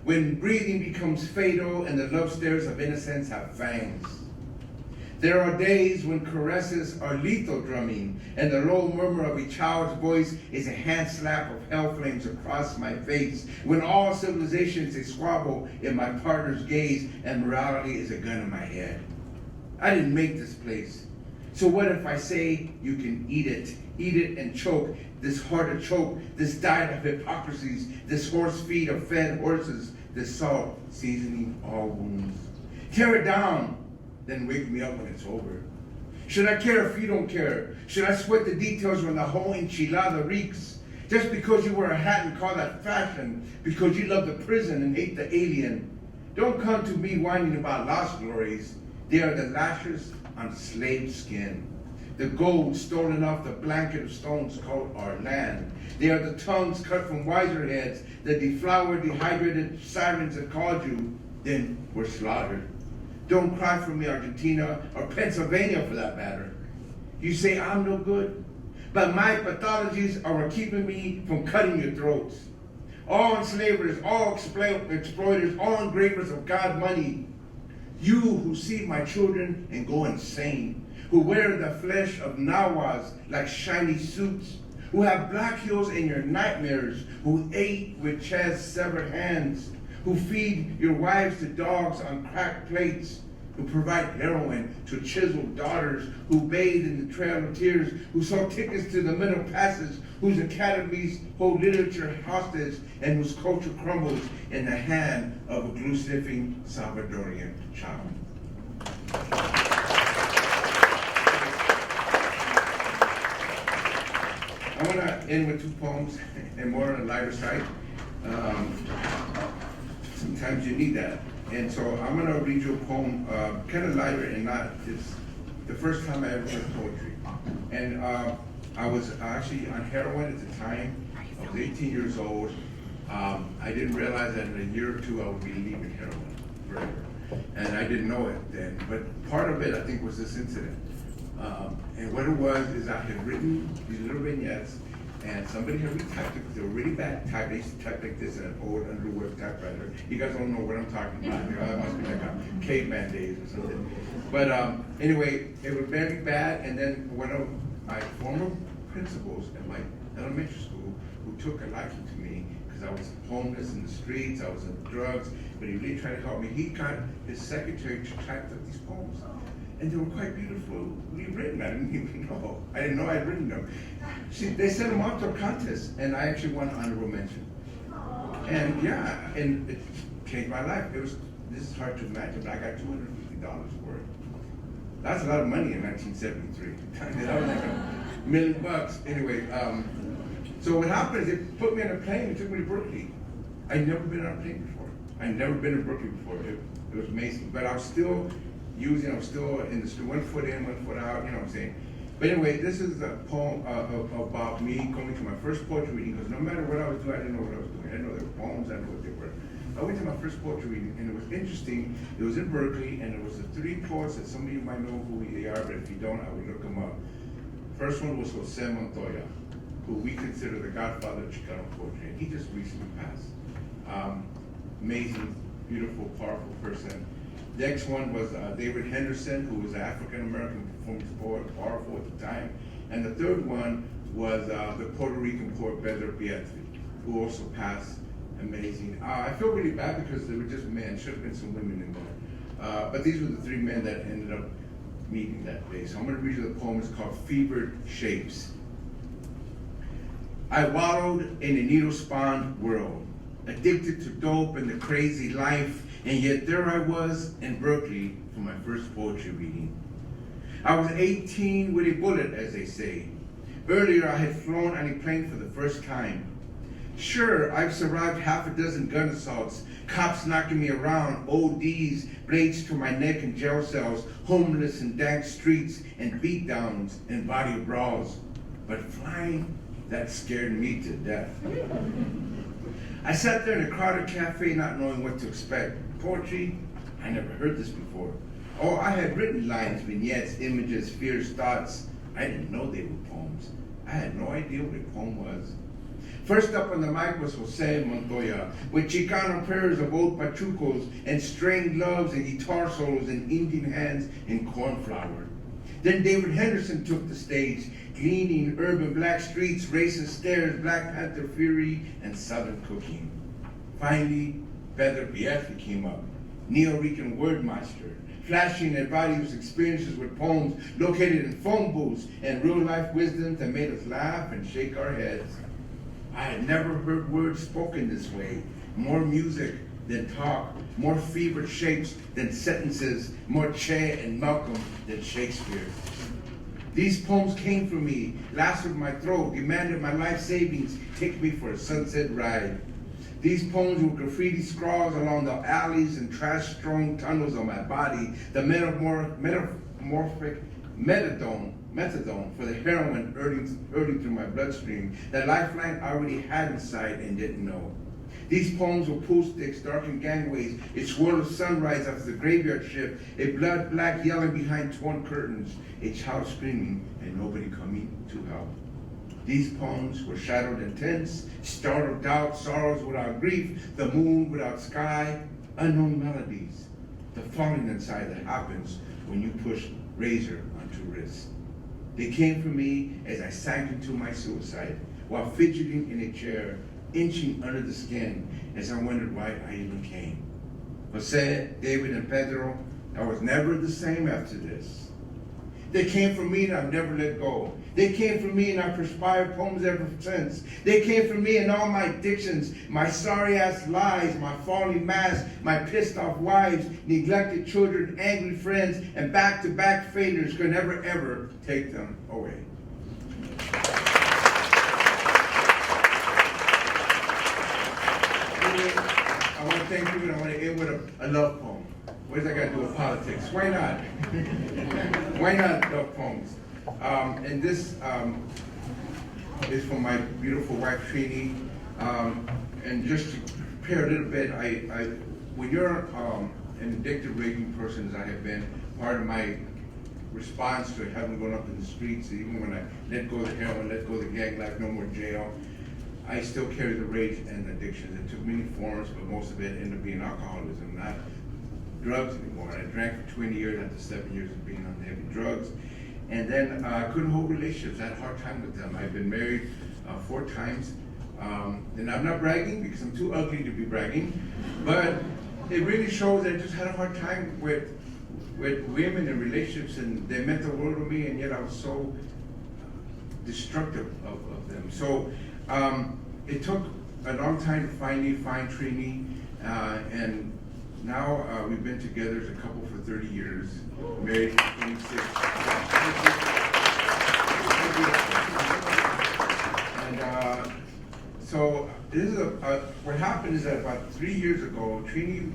when breathing becomes fatal and the love stares of innocence have fangs. There are days when caresses are lethal drumming and the low murmur of a child's voice is a hand slap of hell flames across my face, when all civilization is a squabble in my partner's gaze and morality is a gun in my head. I didn't make this place. So what if I say you can eat it and choke, this hard to choke, this diet of hypocrisies, this horse feed of fed horses, this salt seasoning all wounds. Tear it down, then wake me up when it's over. Should I care if you don't care? Should I sweat the details when the whole enchilada reeks? Just because you wear a hat and call that fashion, because you love the prison and hate the alien. Don't come to me whining about lost glories. They are the lashes on slave skin, the gold stolen off the blanket of stones called our land. They are the tongues cut from wiser heads, the deflowered, dehydrated sirens that called you, then were slaughtered. Don't cry for me, Argentina, or Pennsylvania for that matter. You say I'm no good, but my pathologies are keeping me from cutting your throats. All enslavers, all exploiters, all engravers of God money. You who see my children and go insane, who wear the flesh of Nahuas like shiny suits, who have black heels in your nightmares, who ate with chest severed hands, who feed your wives to dogs on cracked plates, who provide heroin to chiseled daughters, who bathe in the trail of tears, who sell tickets to the middle passes, whose academies hold literature hostage, and whose culture crumbles in the hand of a glue-sniffing Salvadorian child. I want to end with two poems, and more on the lighter side. Sometimes you need that. And so I'm going to read you a poem, kind of lighter and not, it's the first time I ever read poetry. And I was actually on heroin at the time. I was 18 years old. I didn't realize that in a year or two I would be leaving heroin forever. And I didn't know it then. But part of it, I think, was this incident. And what it was is I had written these little vignettes, and somebody had retyped it because they were really bad type. They used to type like this in an old underwood typewriter. You guys don't know what I'm talking about. You know, that must be like a caveman days or something. But anyway, it was very bad. And then one of my former principals at my elementary school, who took a liking to me because I was homeless in the streets, I was on drugs, but he really tried to help me. He got his secretary to type up these poems. And they were quite beautifully written. I didn't even know. I didn't know I'd written them. They sent them off to a contest, and I actually won honorable mention. And yeah, and it changed my life. This is hard to imagine, but I got $250 for it. That's a lot of money in 1973. That was like $1 million. Anyway, so what happened is they put me on a plane and took me to Berkeley. I'd never been on a plane before. I'd never been to Berkeley before. It was amazing. But I was still I'm still in the street, 1 foot in, 1 foot out, you know what I'm saying? But anyway, this is a poem about me going to my first poetry reading, because no matter what I was doing, I didn't know what I was doing. I didn't know they were poems, I didn't know what they were. I went to my first poetry reading, and it was interesting. It was in Berkeley, and it was the 3 poets that some of you might know who they are, but if you don't, I would look them up. First one was Jose Montoya, who we consider the godfather of Chicano poetry, and he just recently passed. Amazing, beautiful, powerful person. The next one was David Henderson, who was an African-American performance poet, powerful at the time. And the third one was the Puerto Rican poet Pedro Pietri, who also passed. Amazing. I feel really bad because they were just men. Should have been some women in there. But these were the 3 men that ended up meeting that day. So I'm going to read you the poem. It's called Fevered Shapes. I wallowed in a needle-spawned world, addicted to dope and the crazy life, and yet there I was in Berkeley for my first poetry reading. I was 18 with a bullet, as they say. Earlier, I had flown on a plane for the first time. Sure, I've survived half a dozen gun assaults, cops knocking me around, ODs, blades to my neck in jail cells, homeless in dank streets, and beatdowns and body brawls. But flying, that scared me to death. I sat there in a crowded cafe not knowing what to expect. Poetry? I never heard this before. Oh, I had written lines, vignettes, images, fears, thoughts. I didn't know they were poems. I had no idea what a poem was. First up on the mic was Jose Montoya, with Chicano prayers of old pachucos and strained loves and guitar solos and Indian hands in cornflower. Then David Henderson took the stage, gleaning urban black streets, racist stares, Black Panther fury, and Southern cooking. Finally, Pedro Piazza came up, Neo-Rican wordmaster, flashing Evarios' experiences with poems located in phone booths and real-life wisdom that made us laugh and shake our heads. I had never heard words spoken this way. More music than talk, more fevered shapes than sentences, more Che and Malcolm than Shakespeare. These poems came from me, lacered my throat, demanded my life savings, take me for a sunset ride. These poems were graffiti scrawls along the alleys and trash-strewn tunnels of my body, the metamorphic methadone for the heroin hurling through my bloodstream, the lifeline I already had inside and didn't know. These poems were pool sticks, darkened gangways, a swirl of sunrise after the graveyard shift, a blood black yelling behind torn curtains, a child screaming and nobody coming to help. These poems were shadowed and tense, startled doubt, sorrows without grief, the moon without sky, unknown melodies, the falling inside that happens when you push razor onto wrist. They came from me as I sank into my suicide, while fidgeting in a chair, inching under the skin, as I wondered why I even came. Jose, David, and Pedro, I was never the same after this. They came from me and I've never let go. They came from me and I've perspired poems ever since. They came from me and all my addictions, my sorry-ass lies, my falling masks, my pissed-off wives, neglected children, angry friends, and back-to-back failures could never, ever take them away. I want to thank you, and I want to end with a love poem. What does that got to do with politics? Why not? Why not love poems? And this is from my beautiful wife, Trini. And just to prepare a little bit, when you're an addicted, raging person, as I have been, part of my response to having gone up in the streets, even when I let go of the heroin, let go of the gang life, no more jail, I still carry the rage and addictions. It took many forms, but most of it ended up being alcoholism, not drugs anymore. I drank for 20 years after 7 years of being on heavy drugs. And then I couldn't hold relationships. I had a hard time with them. I've been married 4 times. And I'm not bragging because I'm too ugly to be bragging. But it really shows that I just had a hard time with women and relationships, and they meant the world to me, and yet I was so destructive of them. So it took a long time to finally find Trini, and now we've been together as a couple for 30 years, married for 26. And so this is what happened is that about 3 years ago, Trini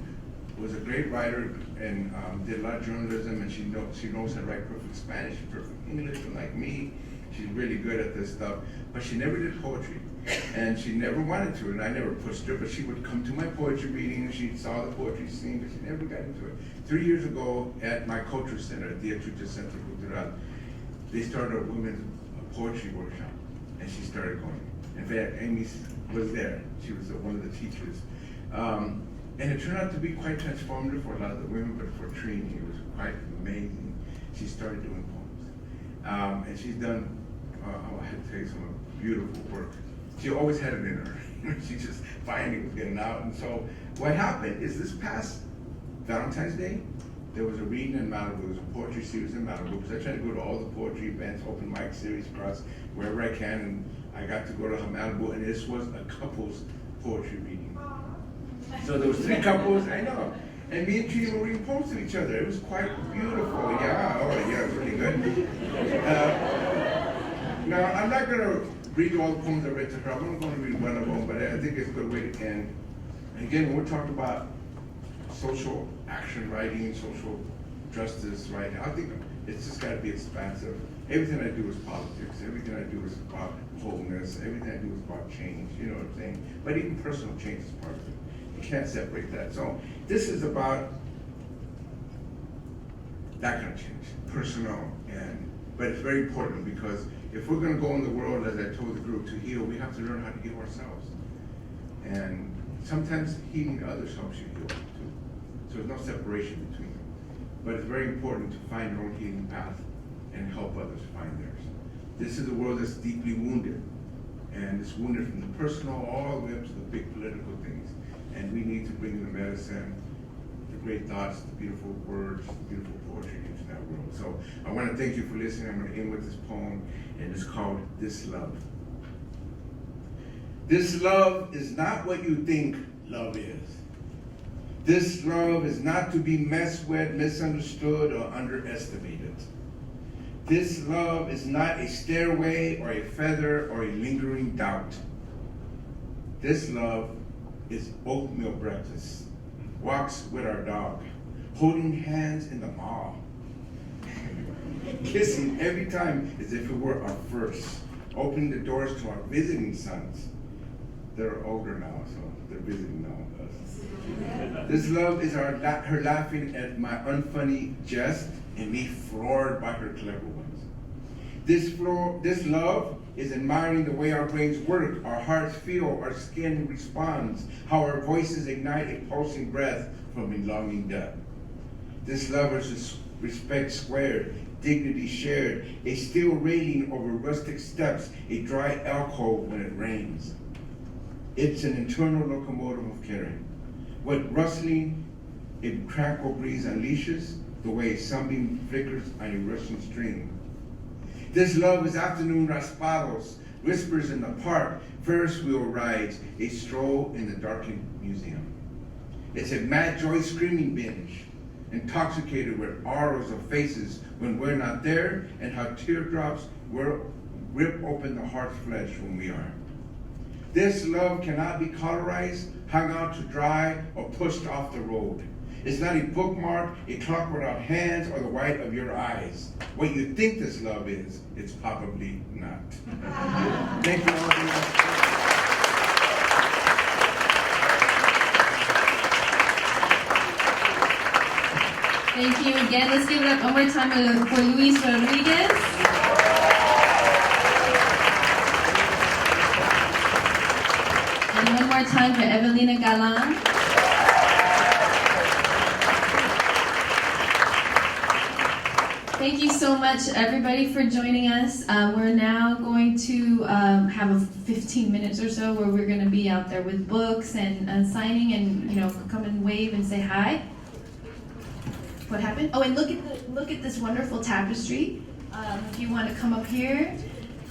was a great writer and did a lot of journalism, and she knows how to write perfect Spanish, perfect English, like me. She's really good at this stuff, but she never did poetry, and she never wanted to, and I never pushed her, but she would come to my poetry reading, and she saw the poetry scene, but she never got into it. 3 years ago at my culture center, Teatro Centro Cultural, they started a women's poetry workshop, and she started going. In fact, Amy was there. She was one of the teachers. And it turned out to be quite transformative for a lot of the women, but for Trini, it was quite amazing. She started doing poems. And she's done, I have to tell you, some beautiful work. She always had it in her. She just finally was getting out. And so what happened is this past Valentine's Day, there was a reading in Malibu. There was a poetry series in Malibu, because I try to go to all the poetry events, open mic series across wherever I can, and I got to go to Malibu, and this was a couple's poetry reading. So there was 3 couples, I know, and me and Trini were reading poems to each other. It was quite beautiful. Yeah, oh yeah, it was really good. Now, I'm not going to read all the poems I read to her. I'm only going to read one of them, but I think it's a good way to end. And again, when we're talking about social action writing, social justice writing, I think it's just got to be expansive. Everything I do is politics. Everything I do is about wholeness. Everything I do is about change. You know what I'm saying? But even personal change is part of it. You can't separate that. So this is about that kind of change, personal, but it's very important because if we're going to go in the world, as I told the group, to heal, we have to learn how to heal ourselves. And sometimes healing others helps you heal too. So there's no separation between them. But it's very important to find your own healing path and help others find theirs. This is a world that's deeply wounded. And it's wounded from the personal all the way up to the big political things. And we need to bring the medicine, the great thoughts, the beautiful words, the beautiful poetry into that world. So I want to thank you for listening. I'm going to end with this poem, and it's called This Love. This love is not what you think love is. This love is not to be messed with, misunderstood, or underestimated. This love is not a stairway or a feather or a lingering doubt. This love is oatmeal breakfast, walks with our dog, holding hands in the mall, kissing every time as if it were our first, opening the doors to our visiting sons. They're older now, so they're visiting now with us. This love is her laughing at my unfunny jest and me floored by her clever ones. This love is admiring the way our brains work, our hearts feel, our skin responds, how our voices ignite a pulsing breath from a longing depth. This love is respect squared, dignity shared, a steel railing over rustic steps, a dry alcove when it rains. It's an internal locomotive of caring. What rustling a tranquil breeze unleashes, the way a sunbeam flickers on a rushing stream. This love is afternoon raspados, whispers in the park, Ferris wheel rides, a stroll in the darkened museum. It's a mad joy screaming binge, intoxicated with auras of faces when we're not there, and how teardrops will rip open the heart's flesh when we are. This love cannot be cauterized, hung out to dry, or pushed off the road. It's not a bookmark, a clock without hands, or the white of your eyes. What you think this love is, it's probably not. Thank you all. Thank you again. Let's give it up one more time for Luis Rodriguez. And one more time for Evelina Galang. Thank you so much, everybody, for joining us. We're now going to have a 15 minutes or so where we're going to be out there with books and signing, and come and wave and say hi. What happened? Oh, and look at this wonderful tapestry. If you want to come up here,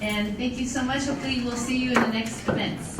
and thank you so much. Hopefully, we'll see you in the next events.